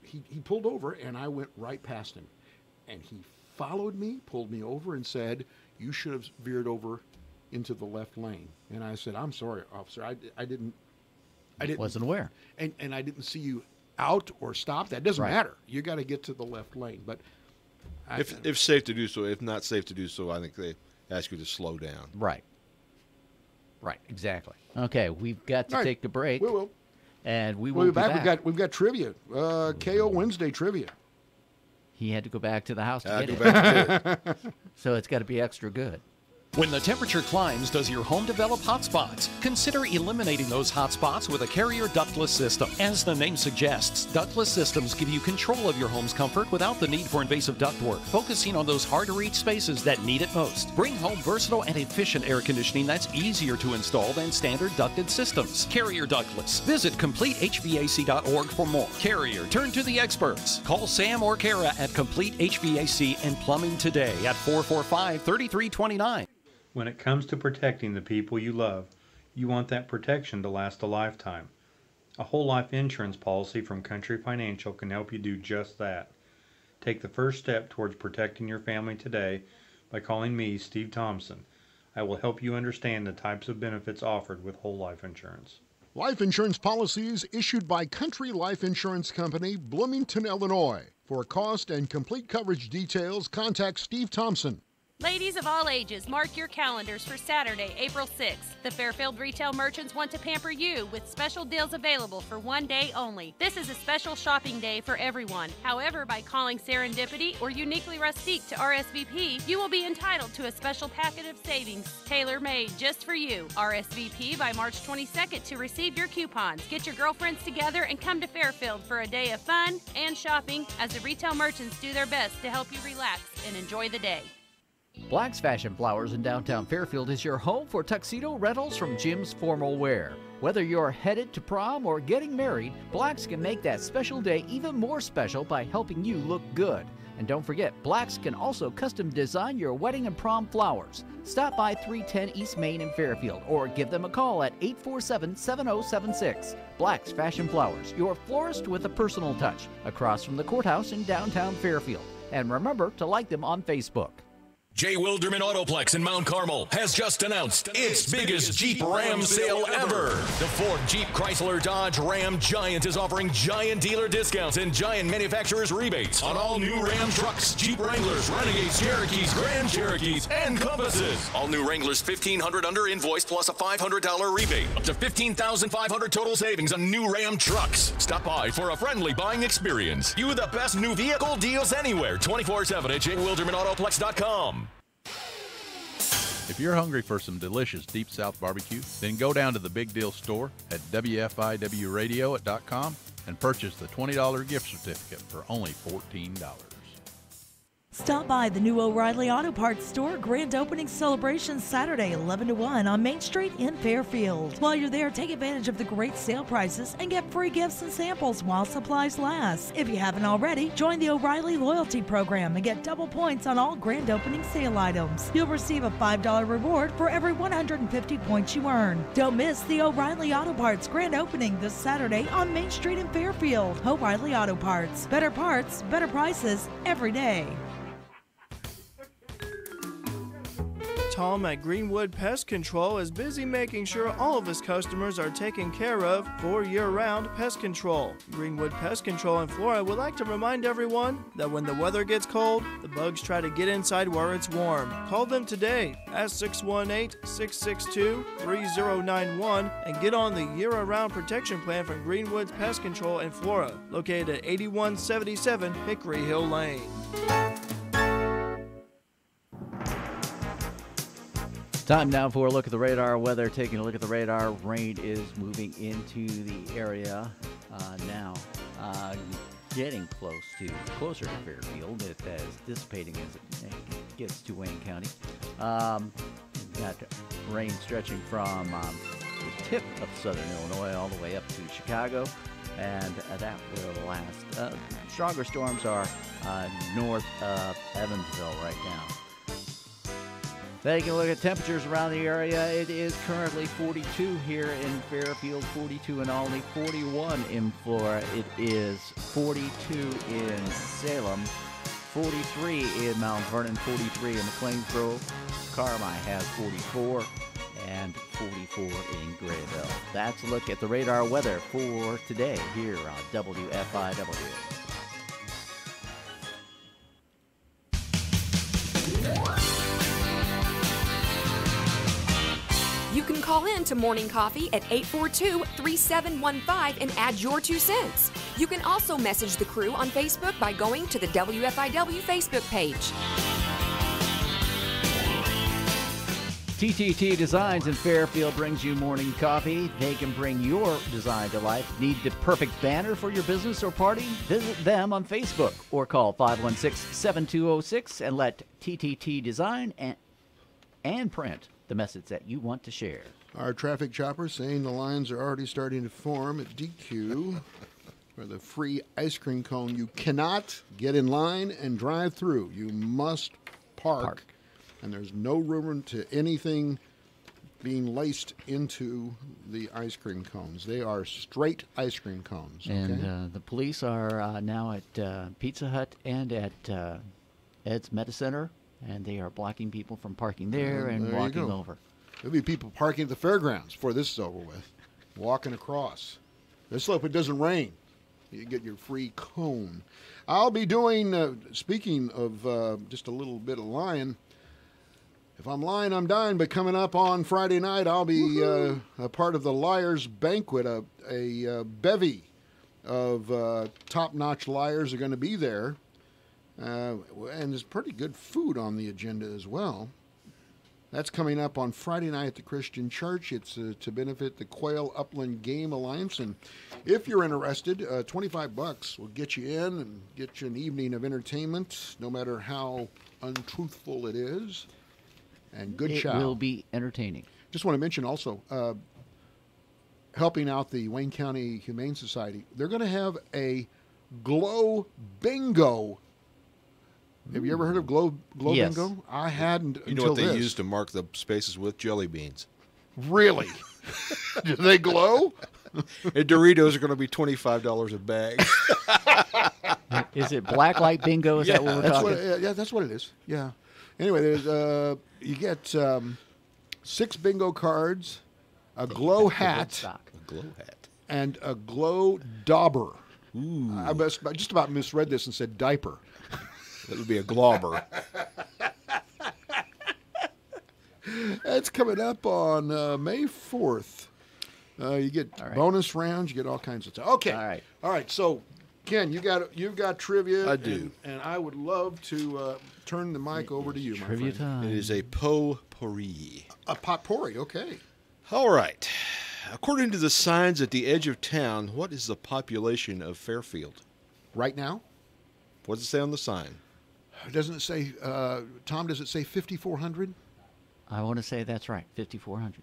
he pulled over, and I went right past him. And he followed me, pulled me over, and said, you should have veered over into the left lane. And I said, I'm sorry, officer, I didn't wasn't aware. And I didn't see you out or stop. That doesn't matter. You got to get to the left lane. But if safe to do so, if not safe to do so, I think they ask you to slow down. Right, exactly. Okay, we've got to take the break. We will. And we'll be back. We've got trivia. KO Wednesday trivia. He had to go back to the house to get it. Back to it. So it's got to be extra good. When the temperature climbs, does your home develop hot spots? Consider eliminating those hot spots with a Carrier ductless system. As the name suggests, ductless systems give you control of your home's comfort without the need for invasive ductwork, focusing on those hard-to-reach spaces that need it most. Bring home versatile and efficient air conditioning that's easier to install than standard ducted systems. Carrier ductless. Visit CompleteHVAC.org for more. Carrier, turn to the experts. Call Sam or Kara at Complete HVAC and Plumbing today at 445-3329. When it comes to protecting the people you love, you want that protection to last a lifetime. A whole life insurance policy from Country Financial can help you do just that. Take the first step towards protecting your family today by calling me, Steve Thompson. I will help you understand the types of benefits offered with whole life insurance. Life insurance policies issued by Country Life Insurance Company, Bloomington, Illinois. For cost and complete coverage details, contact Steve Thompson. Ladies of all ages, mark your calendars for Saturday, April 6th. The Fairfield retail merchants want to pamper you with special deals available for one day only. This is a special shopping day for everyone. However, by calling Serendipity or Uniquely Rustique to RSVP, you will be entitled to a special packet of savings tailor-made just for you. RSVP by March 22nd to receive your coupons. Get your girlfriends together and come to Fairfield for a day of fun and shopping as the retail merchants do their best to help you relax and enjoy the day. Black's Fashion Flowers in downtown Fairfield is your home for tuxedo rentals from Jim's Formal Wear. Whether you're headed to prom or getting married, Black's can make that special day even more special by helping you look good. And don't forget, Black's can also custom design your wedding and prom flowers. Stop by 310 East Main in Fairfield or give them a call at 847-7076. Black's Fashion Flowers, your florist with a personal touch, across from the courthouse in downtown Fairfield. And remember to like them on Facebook. J. Wilderman Autoplex in Mount Carmel has just announced its biggest Jeep Ram sale ever. The Ford, Jeep, Chrysler, Dodge, Ram Giant is offering giant dealer discounts and giant manufacturer's rebates on all new Ram trucks, Jeep Wranglers, Renegades, Cherokees, Grand Cherokees, and Compasses. All new Wranglers $1,500 under invoice plus a $500 rebate. Up to $15,500 total savings on new Ram trucks. Stop by for a friendly buying experience. You the best new vehicle deals anywhere. 24/7 at jwildermanautoplex.com. If you're hungry for some delicious Deep South barbecue, then go down to the Big Deal store at WFIWradio.com and purchase the $20 gift certificate for only $14. Stop by the new O'Reilly Auto Parts store grand opening celebration Saturday 11 to 1 on Main Street in Fairfield. While you're there, take advantage of the great sale prices and get free gifts and samples while supplies last. If you haven't already, join the O'Reilly Loyalty Program and get double points on all grand opening sale items. You'll receive a $5 reward for every 150 points you earn. Don't miss the O'Reilly Auto Parts grand opening this Saturday on Main Street in Fairfield. O'Reilly Auto Parts. Better parts, better prices every day. Tom at Greenwood Pest Control is busy making sure all of his customers are taken care of for year-round pest control. Greenwood Pest Control in Flora would like to remind everyone that when the weather gets cold, the bugs try to get inside where it's warm. Call them today at 618-662-3091 and get on the year-round protection plan from Greenwood Pest Control in Flora, located at 8177 Hickory Hill Lane. Time now for a look at the radar weather. Taking a look at the radar, rain is moving into the area now, getting closer to Fairfield. It is dissipating as it gets to Wayne County. Got rain stretching from the tip of southern Illinois all the way up to Chicago, and that will last. Stronger storms are north of Evansville right now. Taking a look at temperatures around the area, it is currently 42 here in Fairfield, 42 in Albany, 41 in Flora. It is 42 in Salem, 43 in Mount Vernon, 43 in McLean Grove. Carmi has 44 and 44 in Grayville. That's a look at the radar weather for today here on WFIW. You can call in to Morning Coffee at 842-3715 and add your 2 cents. You can also message the crew on Facebook by going to the WFIW Facebook page. TTT Designs in Fairfield brings you morning coffee. They can bring your design to life. Need the perfect banner for your business or party? Visit them on Facebook or call 516-7206 and let TTT Design and print the message that you want to share. Our traffic chopper saying the lines are already starting to form at DQ for the free ice cream cone. You cannot get in line and drive through. You must park. And there's no room to anything being laced into the ice cream cones. They are straight ice cream cones. Okay? And the police are now at Pizza Hut and at Ed's Meta Center, and they are blocking people from parking there and walking over. There'll be people parking at the fairgrounds before this is over with, walking across. Let's hope it doesn't rain. You get your free cone. I'll be doing, speaking of just a little bit of lying, if I'm lying, I'm dying, but coming up on Friday night, I'll be a part of the Liars Banquet. A bevy of top-notch liars are going to be there. And there's pretty good food on the agenda as well. That's coming up on Friday night at the Christian Church. It's to benefit the Quail Upland Game Alliance. And if you're interested, $25 will get you in and get you an evening of entertainment, no matter how untruthful it is. And good chow. It will be entertaining. Just want to mention also, helping out the Wayne County Humane Society, they're going to have a Glow Bingo. Have you ever heard of Glow Yes. Bingo? I hadn't You know until what they this. use to mark the spaces with? Jelly beans. Really? Do they glow? And Doritos are going to be $25 a bag. Is it blacklight bingo? Is that what we're that's talking? yeah, that's what it is. Yeah. Anyway, there's you get 6 bingo cards, a glow hat, and a glow dauber. Ooh. I just about misread this and said diaper. That would be a glauber. That's coming up on May 4th. You get bonus rounds. You get all kinds of stuff. Okay. All right. So, Ken, you've got trivia. I do. And I would love to turn the mic over to you, my friend. time. It is a potpourri. A potpourri. Okay. All right. According to the signs at the edge of town, what is the population of Fairfield? Right now? What does it say on the sign? Doesn't it say, Tom, does it say 5,400? I want to say that's right, 5,400.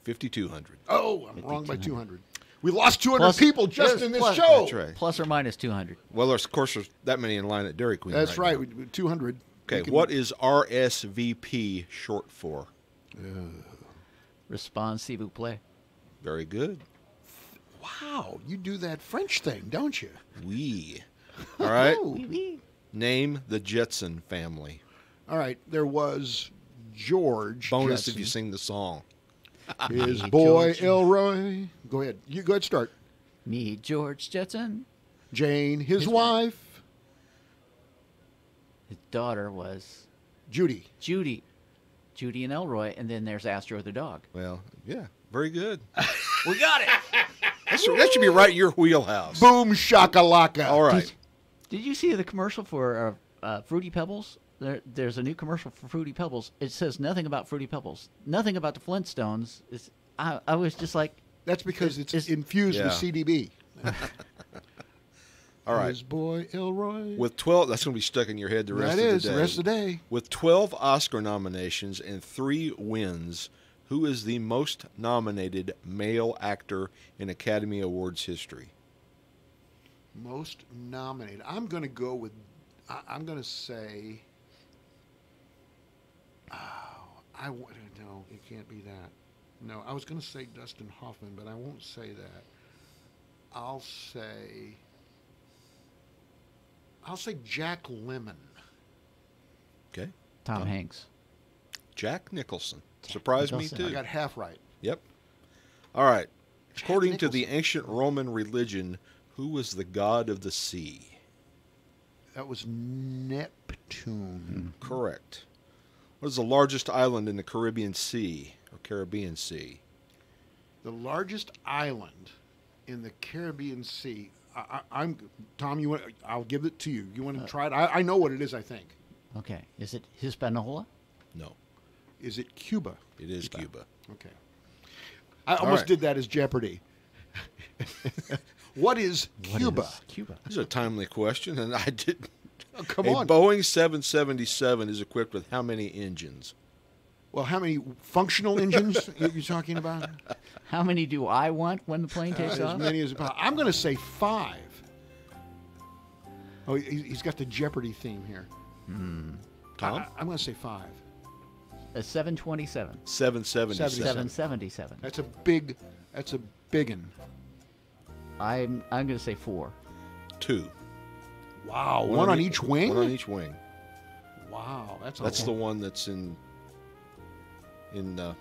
5,200. Oh, I'm wrong by 200. We lost 200 Plus- people just yes, in this plus- show. That's right. Plus or minus 200. Well, of course, there's that many in line at Dairy Queen. That's right. now. 200. Okay, what is RSVP short for? Response, s'il vous plaît. Very good. Wow, you do that French thing, don't you? Oui. All right. Oh. Name the Jetson family. All right, there was George Bonus Jetson. if you sing the song. His Me, boy George. Elroy. Go ahead. You go ahead. Start. Me, George Jetson. Jane, his wife. His daughter was Judy. Judy and Elroy, and then there's Astro the dog. Well, yeah, very good. We got it. That should be right in your wheelhouse. Boom shakalaka. All right. Did you see the commercial for Fruity Pebbles? There's a new commercial for Fruity Pebbles. It says nothing about Fruity Pebbles, nothing about the Flintstones. I was just like, That's because it's infused with CDB. All right. His boy Elroy. With 12, that's going to be stuck in your head the rest That of the is, day. the rest of the day. With 12 Oscar nominations and 3 wins, who is the most nominated male actor in Academy Awards history? Most nominated. I'm going to go with, I'm going to say, no, it can't be that. No, I was going to say Dustin Hoffman, but I won't say that. I'll say Jack Lemmon. Okay. Tom Hanks. Jack Nicholson. Surprised me, too. I got half right. Yep. All right. According to the ancient Roman religion, who was the god of the sea? That was Neptune. Correct. What is the largest island in the Caribbean Sea or Caribbean Sea? The largest island in the Caribbean Sea. I'm Tom. I'll give it to you. You want to try it? I know what it is. I think. Okay. Is it Hispaniola? No. Is it Cuba? It is Cuba. Okay. I almost did that as Jeopardy. What is Cuba? Cuba. This is a timely question, and I didn't. Oh, come a on. Boeing 777 is equipped with how many engines? Well, how many functional engines are you talking about? How many do I want when the plane takes As off? many as I'm going to say 5. Oh, he's got the Jeopardy theme here. Tom? I'm going to say 5. A 727. 777. 777. That's a big one. I'm going to say 4. 2. Wow, one on each wing? One on each wing. Wow, that's the one that's in a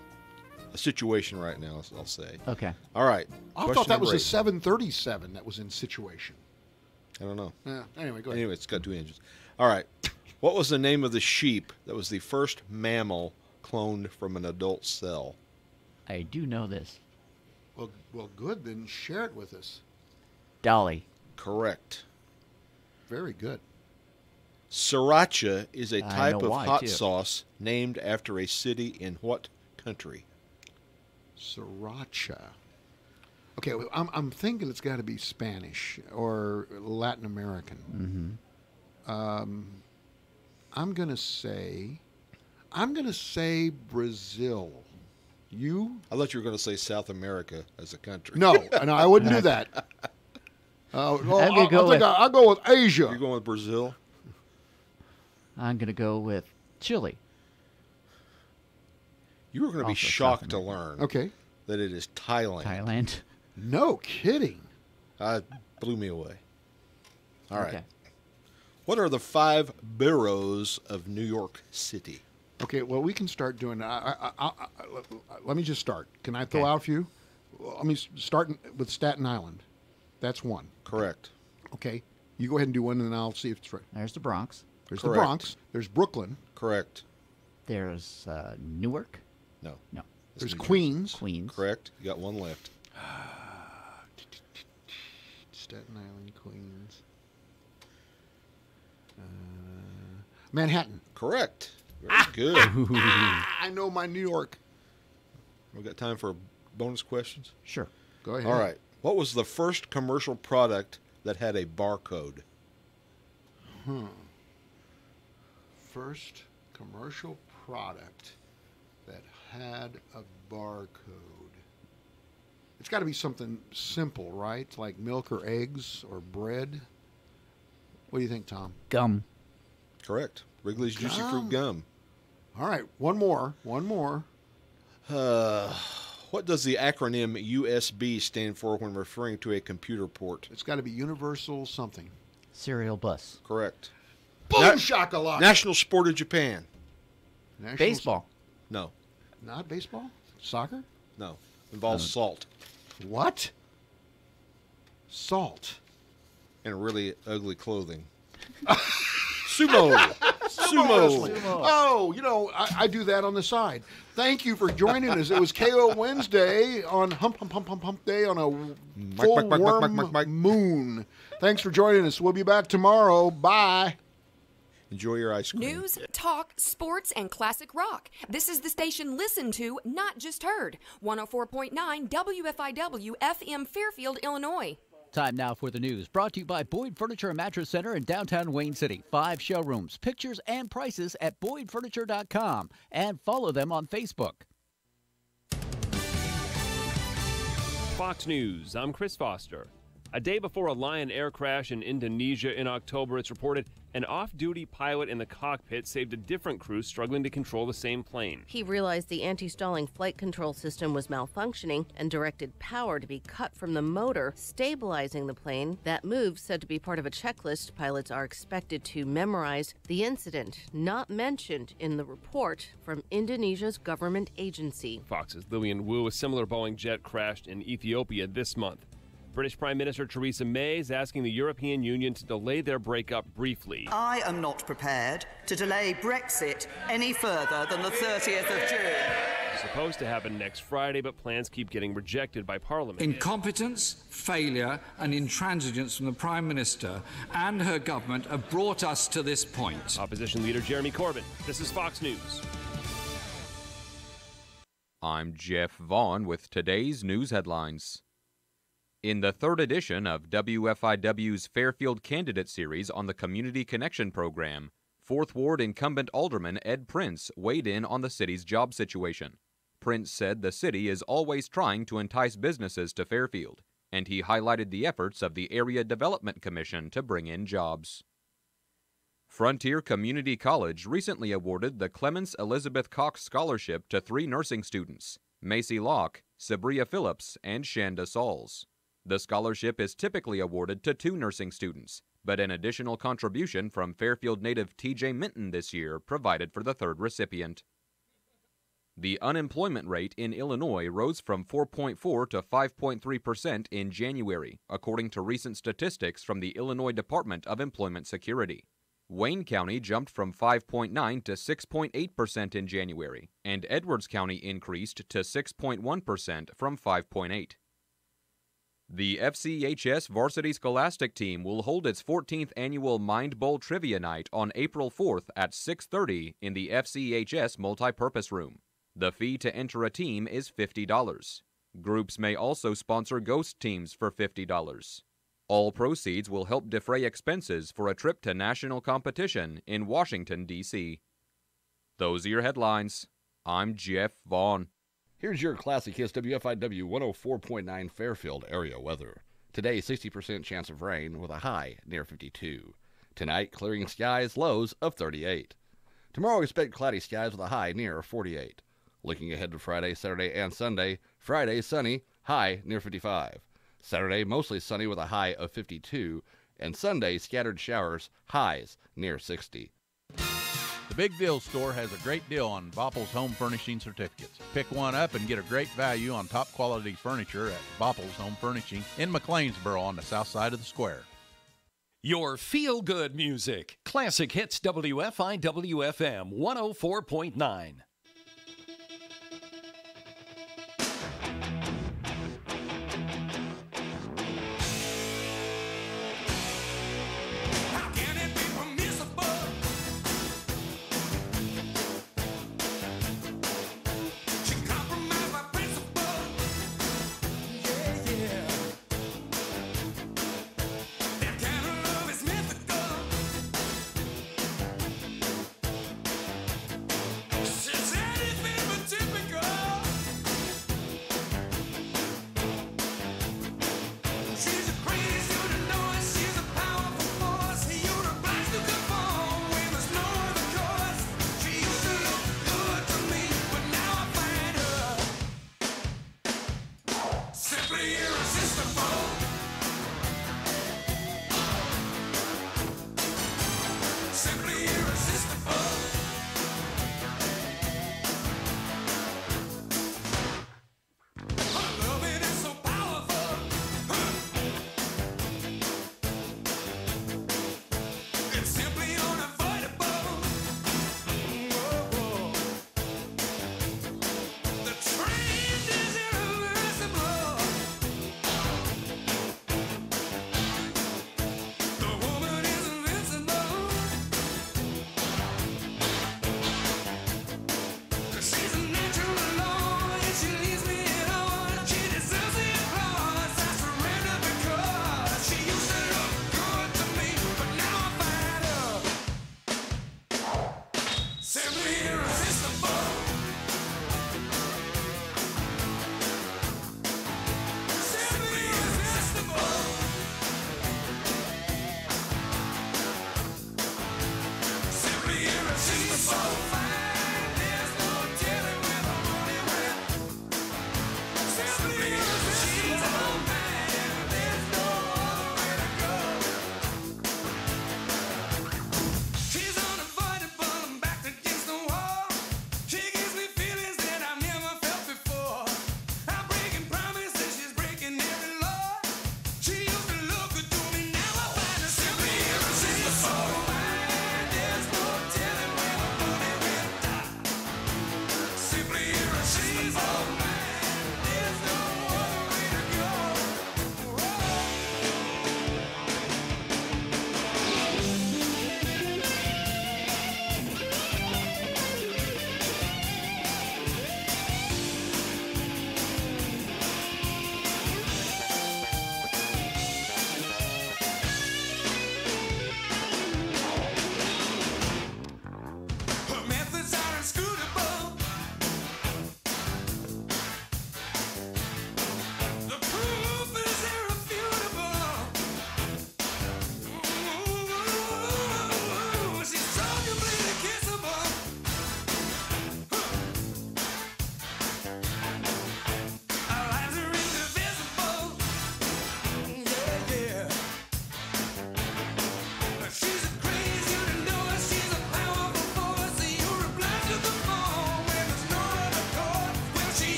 situation right now, I'll say. Okay. All right. I thought that was a 737 that was in situation. I don't know. Yeah. Anyway, go ahead. Anyway, it's got 2 engines. All right. What was the name of the sheep that was the first mammal cloned from an adult cell? I do know this. Well, good. Then share it with us. Dolly. Correct. Very good. Sriracha is a type of hot too. sauce named after a city in what country? Sriracha. Okay, well, I'm thinking it's got to be Spanish or Latin American. Mm-hmm. I'm gonna say Brazil. You? I thought you were going to say South America as a country. No, I wouldn't do that. I'll go with Asia. You're going with Brazil? I'm going to go with Chile. You were going to be shocked to learn that it is Thailand. Thailand. No kidding. Blew me away. All right. What are the 5 boroughs of New York City? Okay, well, we can start doing that. Let me just start. Can I throw out a few? Let me start with Staten Island. That's 1. Correct. Okay. You go ahead and do 1, and then I'll see if it's right. There's the Bronx. There's the Bronx. There's Brooklyn. Correct. There's Newark. No. There's Queens. Correct. You got 1 left. Staten Island, Queens. Manhattan. Correct. Very good. I know my New York. We got time for bonus questions? Sure. Go ahead. All right. What was the first commercial product that had a barcode? First commercial product that had a barcode. It's got to be something simple, right? Like milk or eggs or bread. What do you think, Tom? Gum. Correct. Wrigley's Juicy Fruit Gum. All right. One more. What does the acronym USB stand for when referring to a computer port? It's got to be Universal something. Serial bus. Correct. Boom shakalaka. National sport of Japan. Baseball. No. Not baseball? Soccer? No. Involves salt. What? Salt. And really ugly clothing. Sumo. Sumo. Oh, I do that on the side. Thank you for joining us. It was KO Wednesday on Hump Day on a full warm moon. Thanks for joining us. We'll be back tomorrow. Bye. Enjoy your ice cream. News, talk, sports, and classic rock. This is the station listened to, not just heard. 104.9 WFIW FM Fairfield, Illinois. Time now for the news, brought to you by Boyd Furniture and Mattress Center in downtown Wayne City. 5 showrooms, pictures, and prices at BoydFurniture.com. And follow them on Facebook. Fox News, I'm Chris Foster. A day before a Lion Air crash in Indonesia in October, it's reported an off-duty pilot in the cockpit saved a different crew struggling to control the same plane. He realized the anti-stalling flight control system was malfunctioning and directed power to be cut from the motor, stabilizing the plane. That move, said to be part of a checklist pilots are expected to memorize. The incident not mentioned in the report from Indonesia's government agency. Fox's Lillian Wu, a similar Boeing jet crashed in Ethiopia this month. British Prime Minister Theresa May is asking the European Union to delay their breakup briefly. I am not prepared to delay Brexit any further than the 30th of June. It's supposed to happen next Friday, but plans keep getting rejected by Parliament. Incompetence, failure, and intransigence from the Prime Minister and her government have brought us to this point. Opposition leader Jeremy Corbyn. This is Fox News. I'm Jeff Vaughn with today's news headlines. In the third edition of WFIW's Fairfield Candidate Series on the Community Connection Program, 4th Ward incumbent Alderman Ed Prince weighed in on the city's job situation. Prince said the city is always trying to entice businesses to Fairfield, and he highlighted the efforts of the Area Development Commission to bring in jobs. Frontier Community College recently awarded the Clemence Elizabeth Cox Scholarship to 3 nursing students, Macy Locke, Sabria Phillips, and Shanda Sauls. The scholarship is typically awarded to 2 nursing students, but an additional contribution from Fairfield native T.J. Minton this year provided for the 3rd recipient. The unemployment rate in Illinois rose from 4.4 to 5.3% in January, according to recent statistics from the Illinois Department of Employment Security. Wayne County jumped from 5.9 to 6.8% in January, and Edwards County increased to 6.1% from 5.8%. The FCHS varsity scholastic team will hold its 14th annual Mind Bowl Trivia Night on April 4th at 6:30 in the FCHS Multipurpose Room. The fee to enter a team is $50. Groups may also sponsor ghost teams for $50. All proceeds will help defray expenses for a trip to national competition in Washington, D.C. Those are your headlines. I'm Jeff Vaughn. Here's your Classic Hits WFIW 104.9 Fairfield area weather. Today, 60% chance of rain with a high near 52. Tonight, clearing skies, lows of 38. Tomorrow, expect cloudy skies with a high near 48. Looking ahead to Friday, Saturday, and Sunday, Friday, sunny, high near 55. Saturday, mostly sunny with a high of 52. And Sunday, scattered showers, highs near 60. The Big Deal Store has a great deal on Bopple's Home Furnishing certificates. Pick one up and get a great value on top quality furniture at Bopple's Home Furnishing in McLeansboro on the south side of the square. Your feel-good music. Classic Hits WFIW-FM 104.9. Since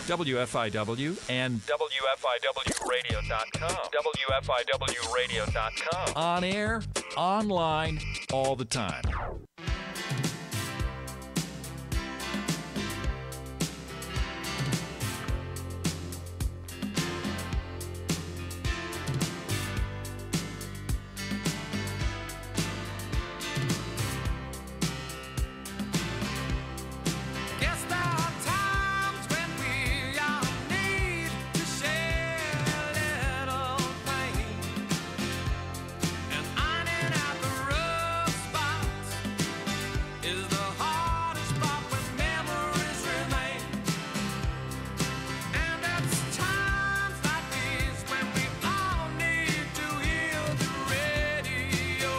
WFIW and WFIWradio.com. WFIWradio.com. on air, online, all the time. Guess there are times when we all need to share a little pain, and ironing out the rough spots is the hardest part when memories remain. And it's times like these when we all need to hear the radio,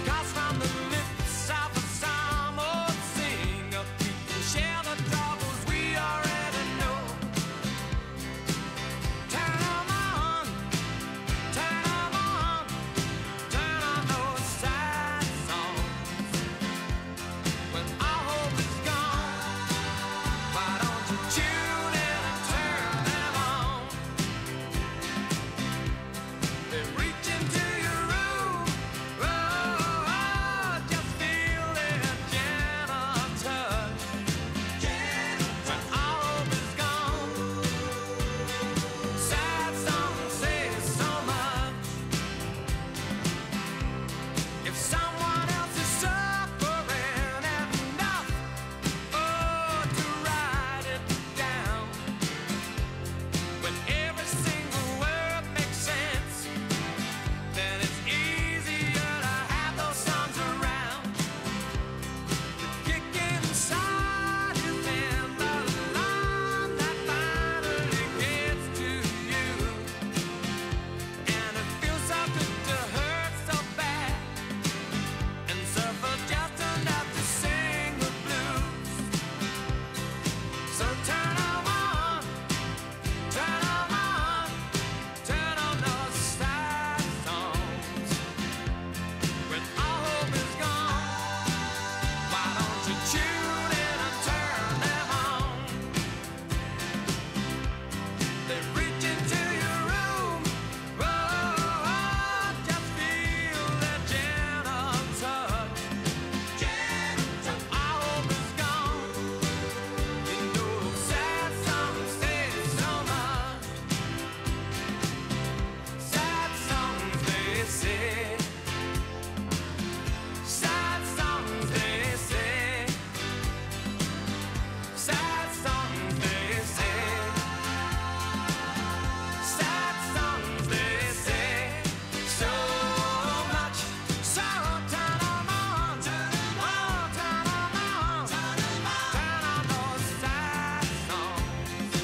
'cause from the lips of a psalm old singer, people share the troubles we already know. Turn 'em on, turn 'em on, turn on those sad songs. When all hope is gone, why don't you tune in and turn them on? They reach into your room, oh, just feel their gentle touch. When all hope is gone, sad songs say so much. If someone else is suffering enough, oh, to write it down. When every single word makes sense, then it's easier to have those songs around. The kick inside is in the line that finally gets to you, and it feels so good to hurt so bad and suffer just enough to sing the blues. So turn 'em on, turn 'em on, turn on those sad songs. When all hope is gone, why don't you tune in and turn them on? They reach into your room, oh, just feel their gentle touch. When all hope is gone, you know sad songs say so much. Sad songs they say, sad songs they say, sad songs they say, sad songs they say so much. So turn 'em on, turn 'em on, turn 'em on, turn 'em on, turn on those sad songs.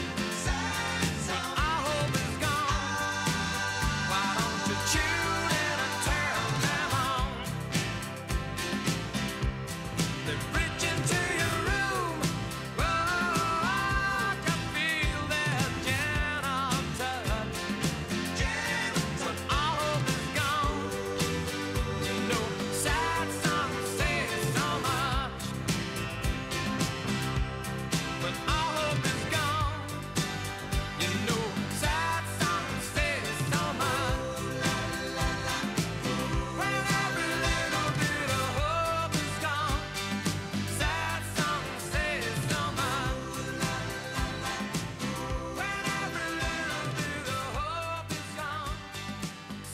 When all hope is gone, why don't you tune in and turn them on? They reach into your room, oh, just feel their gentle touch. When all hope is gone, you know sad songs say so much. When all hope is gone, you know sad songs say so much. When every little bit of hope is gone, sad songs say so much. When every little bit of hope is gone,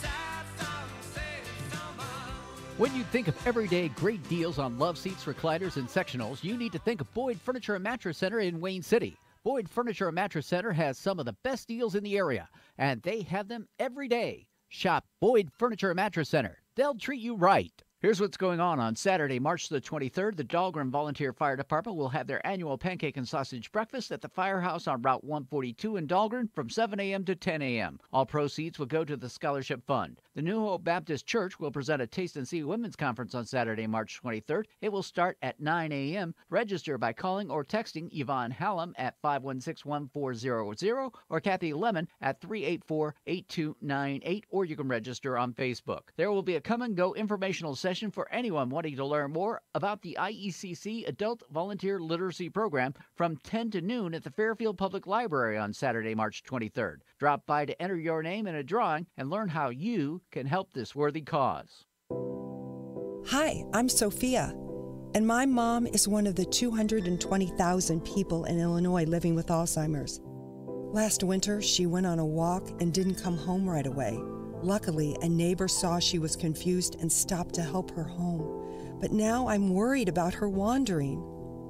sad songs say so much. When you think of everyday great deals on love seats, recliners, and sectionals, you need to think of Boyd Furniture and Mattress Center in Wayne City. Boyd Furniture and Mattress Center has some of the best deals in the area, and they have them every day. Shop Boyd Furniture and Mattress Center. They'll treat you right. Here's what's going on Saturday, March the 23rd. The Dahlgren Volunteer Fire Department will have their annual pancake and sausage breakfast at the firehouse on Route 142 in Dahlgren from 7 a.m. to 10 a.m. All proceeds will go to the Scholarship Fund. The New Hope Baptist Church will present a Taste and See Women's Conference on Saturday, March 23rd. It will start at 9 a.m. Register by calling or texting Yvonne Hallam at 516-1400 or Kathy Lemon at 384-8298, or you can register on Facebook. There will be a come-and-go informational session session for anyone wanting to learn more about the IECC Adult Volunteer Literacy Program from 10 to noon at the Fairfield Public Library on Saturday, March 23rd. Drop by to enter your name in a drawing and learn how you can help this worthy cause. Hi, I'm Sophia, and my mom is one of the 220,000 people in Illinois living with Alzheimer's. Last winter, she went on a walk and didn't come home right away. Luckily, a neighbor saw she was confused and stopped to help her home. But now I'm worried about her wandering.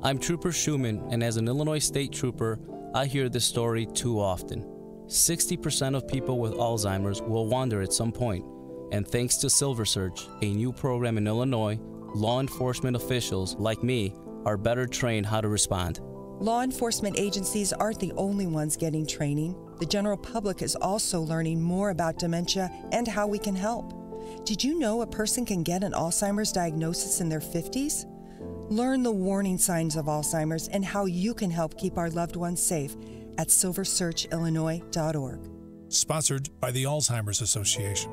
I'm Trooper Schumann, and as an Illinois State Trooper, I hear this story too often. 60% of people with Alzheimer's will wander at some point. And thanks to Silver Search, a new program in Illinois, law enforcement officials like me are better trained how to respond. Law enforcement agencies aren't the only ones getting training. The general public is also learning more about dementia and how we can help. Did you know a person can get an Alzheimer's diagnosis in their 50s? Learn the warning signs of Alzheimer's and how you can help keep our loved ones safe at silversearchillinois.org. Sponsored by the Alzheimer's Association.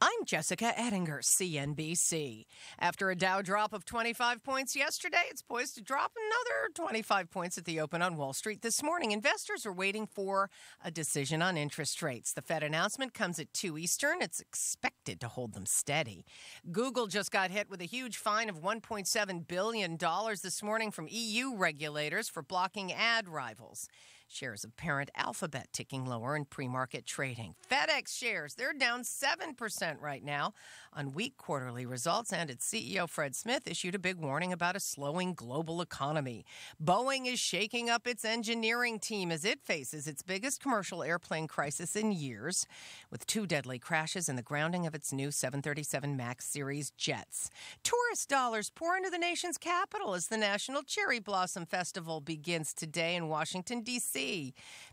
I'm Jessica Ettinger, CNBC. After a Dow drop of 25 points yesterday, it's poised to drop another 25 points at the open on Wall Street this morning. Investors are waiting for a decision on interest rates. The Fed announcement comes at 2 Eastern. It's expected to hold them steady. Google just got hit with a huge fine of $1.7 billion this morning from EU regulators for blocking ad rivals. Shares of parent Alphabet ticking lower in pre-market trading. FedEx shares, they're down 7% right now on weak quarterly results, and its CEO Fred Smith issued a big warning about a slowing global economy. Boeing is shaking up its engineering team as it faces its biggest commercial airplane crisis in years, with 2 deadly crashes and the grounding of its new 737 MAX series jets. Tourist dollars pour into the nation's capital as the National Cherry Blossom Festival begins today in Washington, D.C.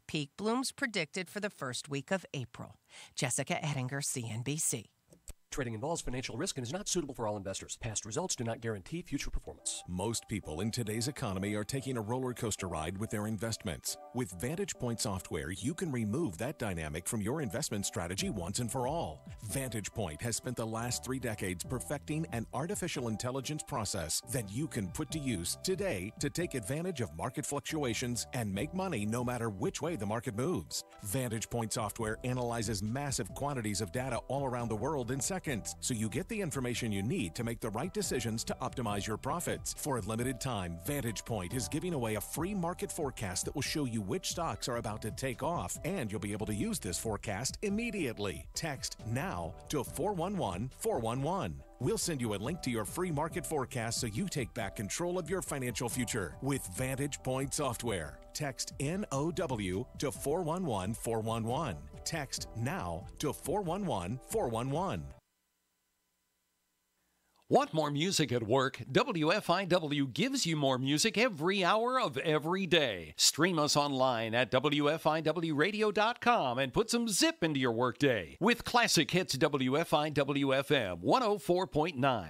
Peak blooms predicted for the first week of April. Jessica Ettinger, CNBC. Trading involves financial risk and is not suitable for all investors. Past results do not guarantee future performance. Most people in today's economy are taking a roller coaster ride with their investments. With Vantage Point software, you can remove that dynamic from your investment strategy once and for all. Vantage Point has spent the last 3 decades perfecting an artificial intelligence process that you can put to use today to take advantage of market fluctuations and make money no matter which way the market moves. Vantage Point software analyzes massive quantities of data all around the world in seconds, so you get the information you need to make the right decisions to optimize your profits. For a limited time, Vantage Point is giving away a free market forecast that will show you which stocks are about to take off, and you'll be able to use this forecast immediately. Text NOW to 411-411. We'll send you a link to your free market forecast so you take back control of your financial future with Vantage Point software. Text NOW to 411-411. Text NOW to 411-411. Want more music at work? WFIW gives you more music every hour of every day. Stream us online at WFIWradio.com and put some zip into your workday with classic hits. WFIW-FM 104.9.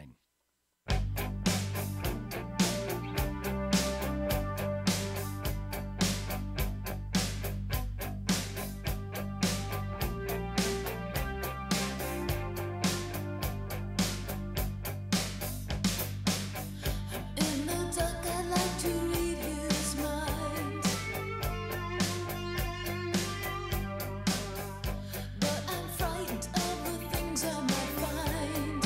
In the dark, I like to read his mind, but I'm frightened of the things I might find.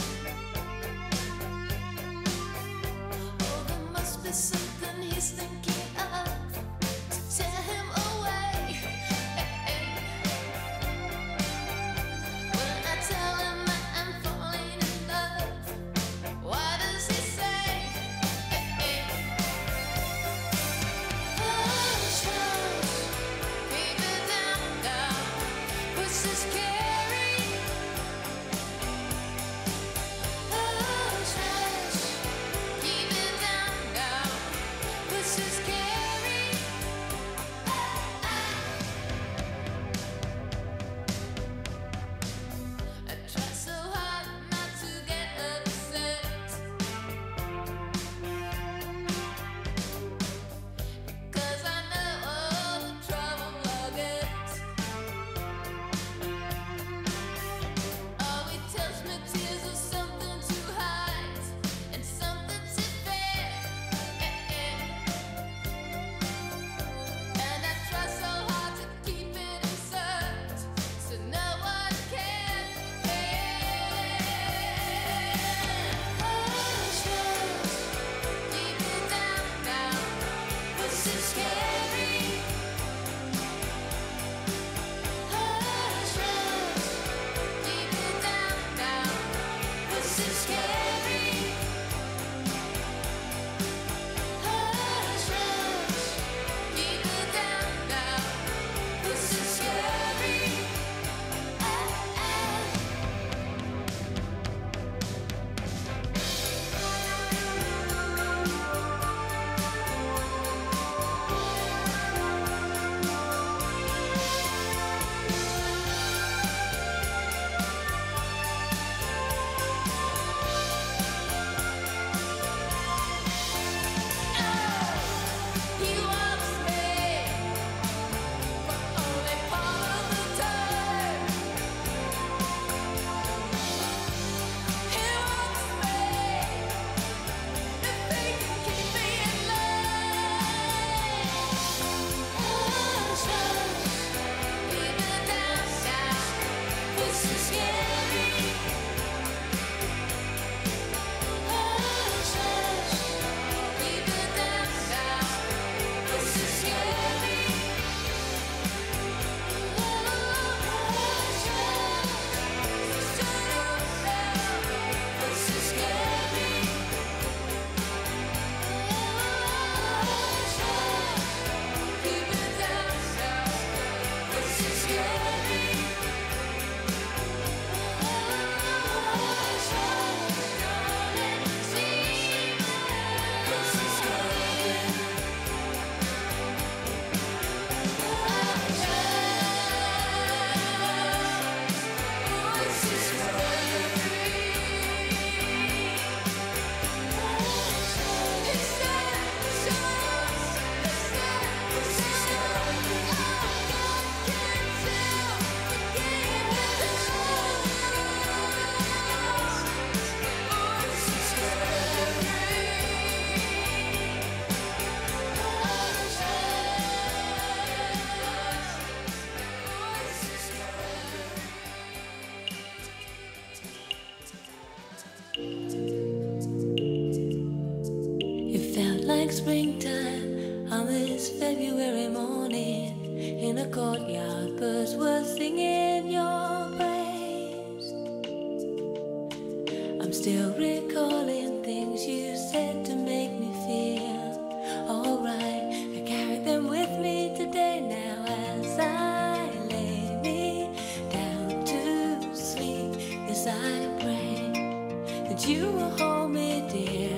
Oh, there must be something he's thinking of to tear him away. When I tell him that I'm falling in love, why does he say? Hush, hush, keep it down, down. What's so scary? Hush, hush, keep it down, down. What's so scary? I try so hard not to get upset, 'cause I know all the trouble I'll get. Oh, he tells me to This is scary. Hush, hush, deeper down now. This is scary. Hush, hush, deeper down now. This is scary. He wants me, but only part of the time. He wants me, if he can keep me in line. Hush, hush, even down south, this is scary. Hush, hush, even down south, this is scary. Hush, hush, shut up now, this is scary. Hush, hush, even down south, this is scary. Hush, hush, darling, see, this is scary. It felt like springtime on this February morning. In a courtyard, birds were singing your praise. I'm still recalling things you said to make me feel alright. I carry them with me today now as I lay me down to sleep. Yes, I pray that you will hold me dear.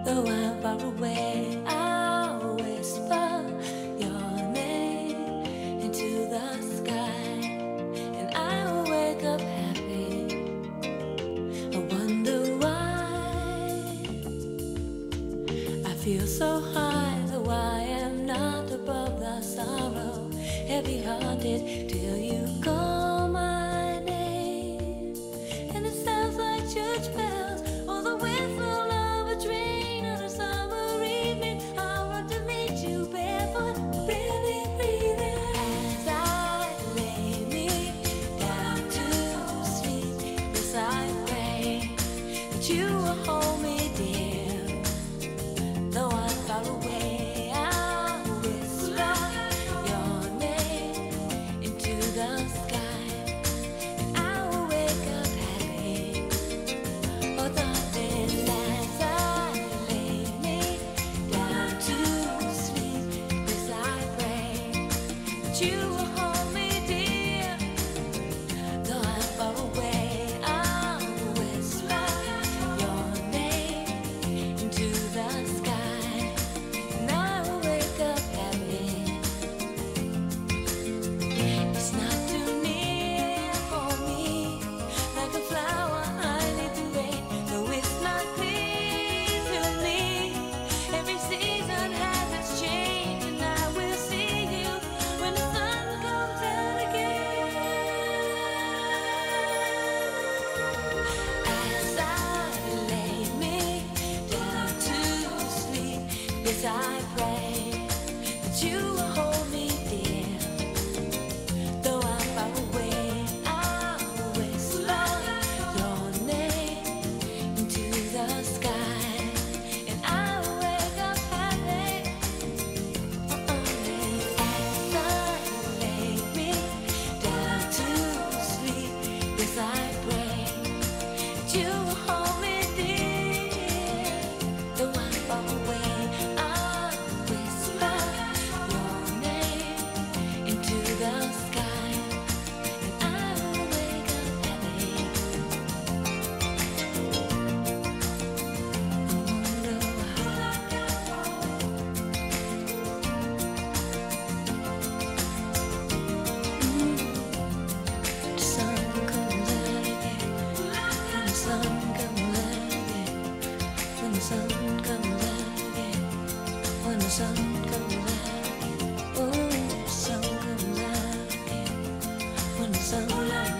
Though I'm far away, I'll whisper your name into the sky, and I will wake up happy. I wonder why I feel so high, though I am not above the sorrow. Heavy-hearted till you call my name, and it sounds like church bells or the whistle of a train on a summer evening. I want to meet you barefoot, really breathing as I lay me down to sleep. Yes, I pray that you will hold me dear. Though I'm far away, I'll whisper your name into the sky, and I will wake up happy. Oh, darling, as I lay me down to sleep, yes, I pray that you will hold me dear. Though I'm far away, I'll whisper your name into the sky, and I will wake up happy. It's not too near for me, like a flower I need to rain. No, it's not clear to me. Every season has its change, and I will see you when the sun comes out again. As I lay me down to sleep, yes, I pray that you will hold me dear. Though I'm far away, I'll whisper your name into the sky, and I will wake up happy. sun comes out, oh, the sun comes out, when the sun comes out,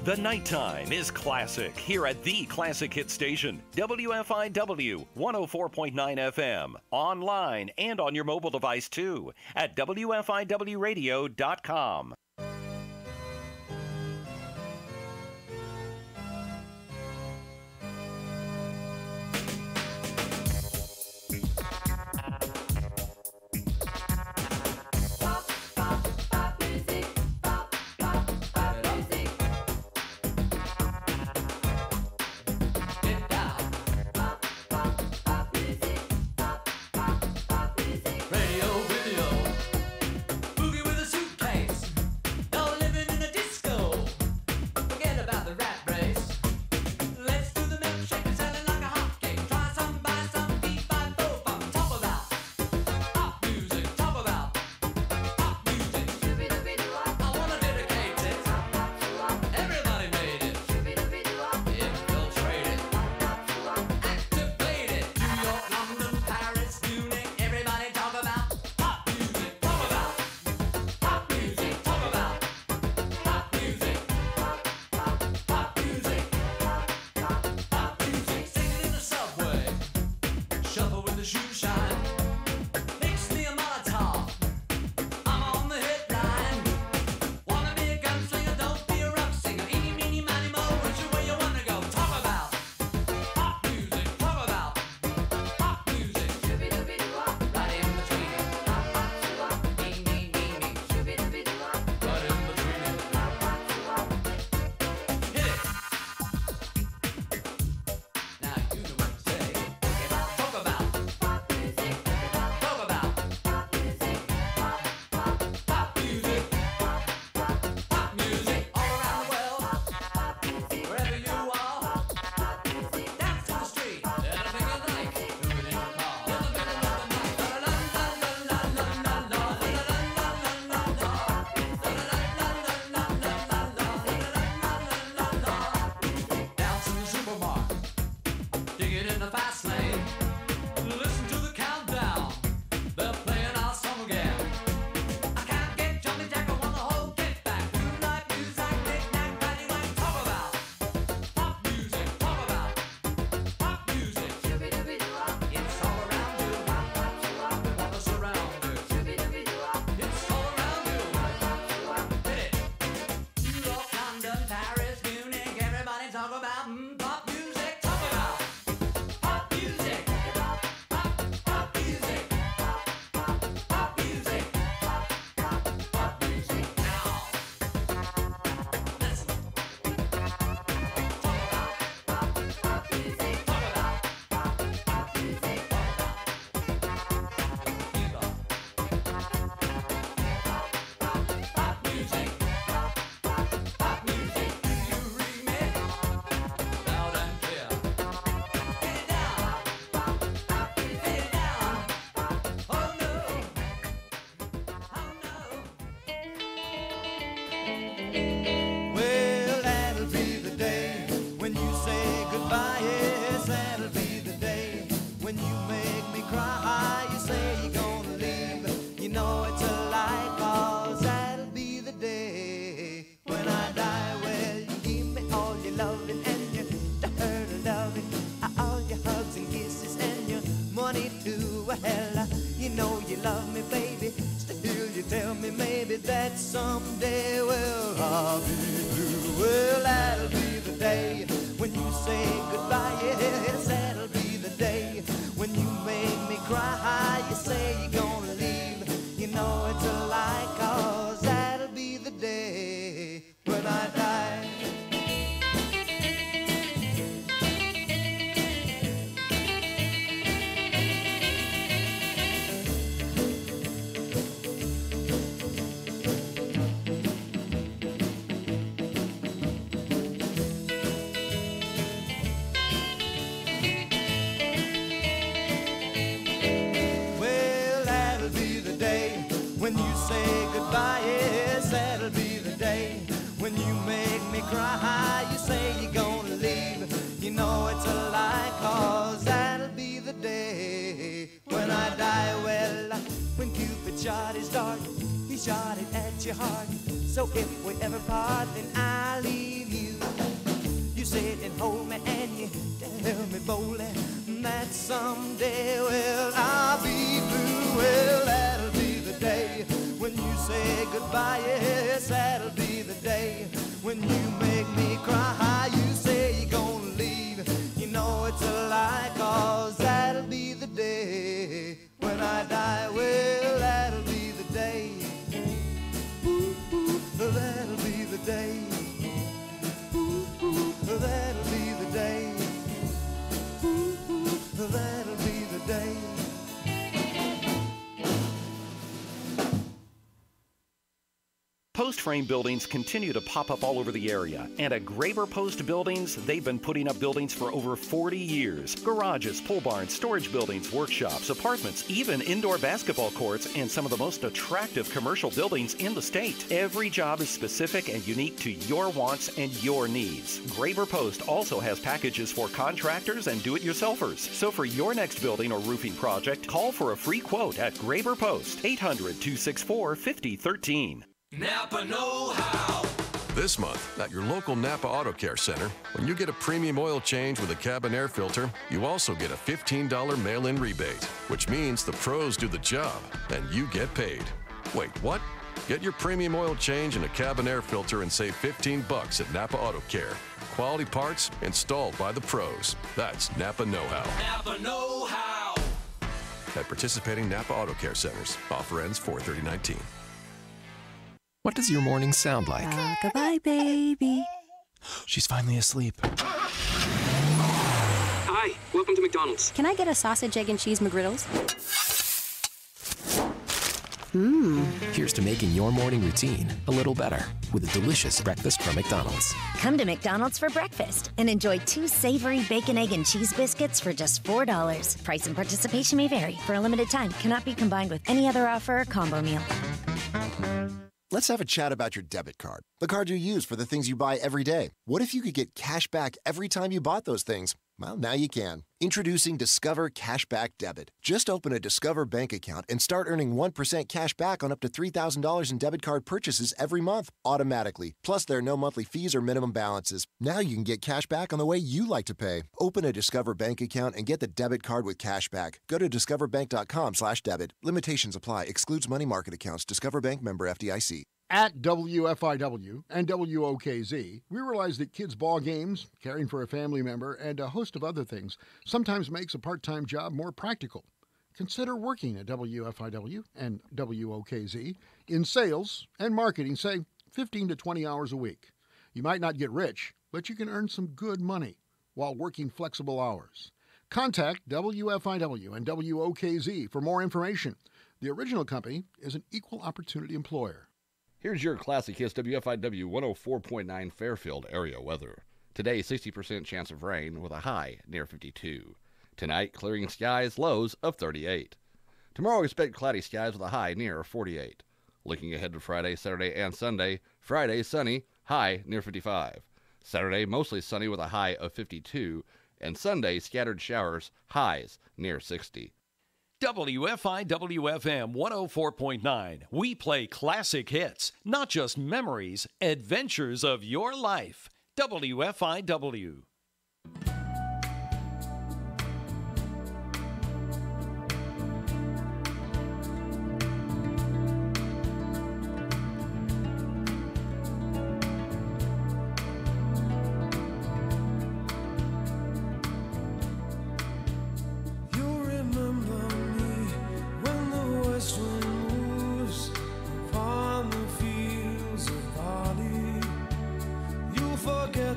The nighttime is classic here at the Classic Hit Station, WFIW 104.9 FM, online and on your mobile device too, at WFIWradio.com. Radio video, boogie with a suitcase, no living in a disco. Forget about the rat race. Let's do the milkshake and sell it like a hotcake. Try some, buy some, beat by both. I'm talk about pop music. Talk about pop music. I wanna dedicate it. Everybody made it. Infiltrate it. Activate it. New York, London, Paris, Munich. Everybody talk about pop music. Talk about pop music. Talk about pop music. Pop music. Pop music. Sing it in the subway. Shuffle with the shoe shine. Mix me a Molotov. I'm on the hit line. Wanna be a gunslinger? Don't be a rock singer. Eeny, meeny, miny, mo. Which way you wanna go? Talk about pop music. Talk about pop music. Right in between it. Me, me, me, me. Right in between it. Hit it. Now you know what to say. Talk about pop music. Talk about pop music. Pop music. Pop music. All around the world. Wherever you are. Dance to the street. Anything you like. Do it in your car. In the middle of the night. La la la la la la la la la la la la la. Down to the supermarket. Dig it in the fast lane. Listen to the countdown. They're playing our song again. I can't get Johnny Jack. I want the whole get back. Moonlight music, knick-knack, paddywhack. Talk about pop music. Talk about pop music. It's all around you. We wanna surround you. It's all around you. Hit it. New York, London, Paris, Munich. Everybody talk about pop music. Talk about pop music. Pop music. Pop music. Pop music. Now, listen. Talk about pop music. Talk about pop music. Viva. Pop music. Pop music. Do you read me? Loud and clear. Get it down. Get it down. Oh no. Well, that'll be the day when you say goodbye. Yes, that'll be the day when you make me cry. You say you're gonna leave. You know it's a lie, 'cause that'll be the day when I die. Well, you give me all your loving and your loving, all your hugs and kisses and your money too. Well, you know you love me, baby. Still, you tell me maybe that someday, well, I'll be blue. Well, that'll be the day when you say goodbye. Yes, that'll be the day when you make me cry. You say you're gonna leave. You know it's a lie, 'cause that'll be the day when I die. cry. You say you're gonna leave, you know it's a lie, 'cause that'll be the day when I die. Well, when Cupid shot his dart, he shot it at your heart. So if we ever part, then I'll leave you. You sit and hold me and you tell me boldly that someday, well, I'll be blue. Well, that'll be the day when you say goodbye. Yes, that'll be the day when you make me cry. You say you're gonna leave, you know it's a lie, 'cause that'll be the day when I die. Well, that'll be the day. Ooh, ooh, that'll be the day. Ooh, ooh, that'll be the day. Ooh, ooh, that'll be the day. Post frame buildings continue to pop up all over the area, and at Graber Post Buildings, they've been putting up buildings for over 40 years. Garages, pole barns, storage buildings, workshops, apartments, even indoor basketball courts, and some of the most attractive commercial buildings in the state. Every job is specific and unique to your wants and your needs. Graber Post also has packages for contractors and do-it-yourselfers. So for your next building or roofing project, call for a free quote at Graber Post, 800-264-5013. Napa know-how. This month, at your local Napa Auto Care Center, when you get a premium oil change with a cabin air filter, you also get a $15 mail-in rebate, which means the pros do the job and you get paid. Wait, what? Get your premium oil change and a cabin air filter and save $15 at Napa Auto Care. Quality parts installed by the pros. That's Napa know-how. Napa know-how. At participating Napa Auto Care Centers. Offer ends 4/30/19. What does your morning sound like? Goodbye, baby. She's finally asleep. Hi, welcome to McDonald's. Can I get a sausage, egg, and cheese McGriddles? Here's to making your morning routine a little better with a delicious breakfast from McDonald's. Come to McDonald's for breakfast and enjoy 2 savory bacon, egg, and cheese biscuits for just $4. Price and participation may vary. For a limited time, cannot be combined with any other offer or combo meal. Let's have a chat about your debit card, the card you use for the things you buy every day. What if you could get cash back every time you bought those things? Well, now you can. Introducing Discover Cashback Debit. Just open a Discover bank account and start earning 1% cash back on up to $3,000 in debit card purchases every month, automatically. Plus, there are no monthly fees or minimum balances. Now you can get cash back on the way you like to pay. Open a Discover bank account and get the debit card with cash back. Go to discoverbank.com/debit. Limitations apply. Excludes money market accounts. Discover Bank, member FDIC. At WFIW and WOKZ, we realize that kids' ball games, caring for a family member, and a host of other things sometimes makes a part-time job more practical. Consider working at WFIW and WOKZ in sales and marketing, say 15 to 20 hours a week. You might not get rich, but you can earn some good money while working flexible hours. Contact WFIW and WOKZ for more information. The original company is an equal opportunity employer. Here's your Classic Hits WFIW 104.9 Fairfield area weather. Today, 60% chance of rain with a high near 52. Tonight, clearing skies, lows of 38. Tomorrow, expect cloudy skies with a high near 48. Looking ahead to Friday, Saturday, and Sunday, Friday, sunny, high near 55. Saturday, mostly sunny with a high of 52. And Sunday, scattered showers, highs near 60. WFIW-FM 104.9. We play classic hits, not just memories, adventures of your life. WFIW.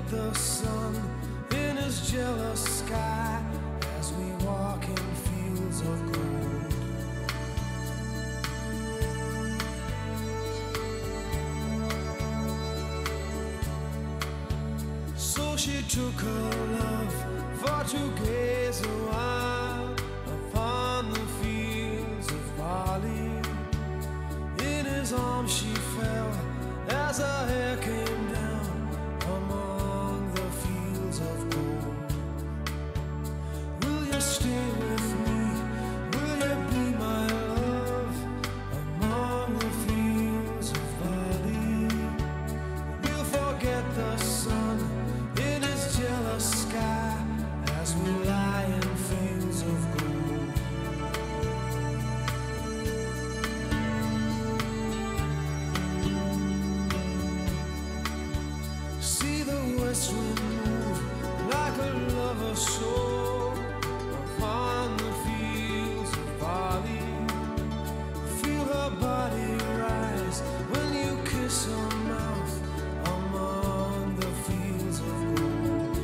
The sun in his jealous sky as we walk in fields of gold. So she took her love for to gaze a while upon the fields of barley. In his arms she fell as her hair came down on west wind move like a lover soar upon the fields of barley. Feel her body rise when you kiss her mouth among the fields of gold.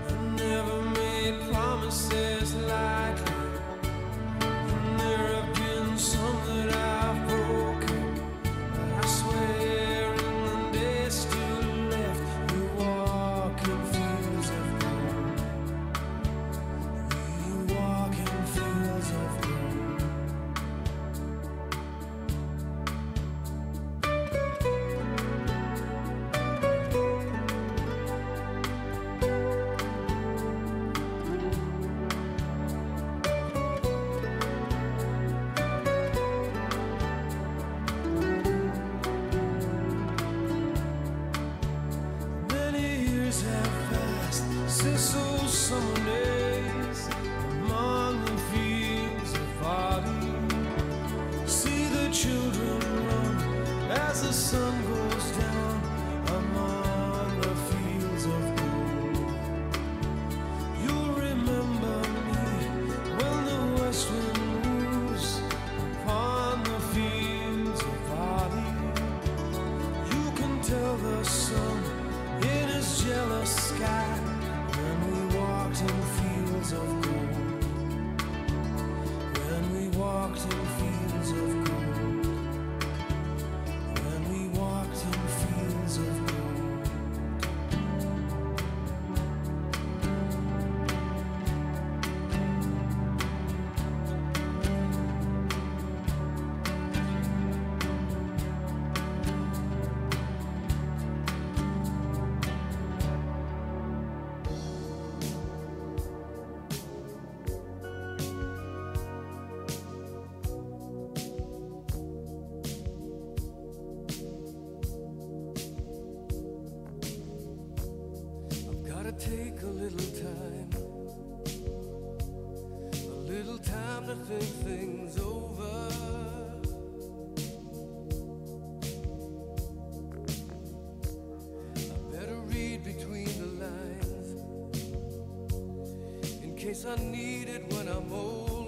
I never made promises lightly, and there have been some that I've broken. But I swear in the days still left, you walk in fields of gold. You walk in fields of gold. Many years have passed since those summer days among the fields of barley. See the children run as the sun goes down among the fields of gold. You'll remember me when the west wind moves upon the fields of barley. You can tell the sun in his jealous sky when we walked in fields of gold. When we walked in fields of gold. When we walked in fields of gold. I've gotta take a little time to think things over. I better read between the lines in case I need it when I'm old.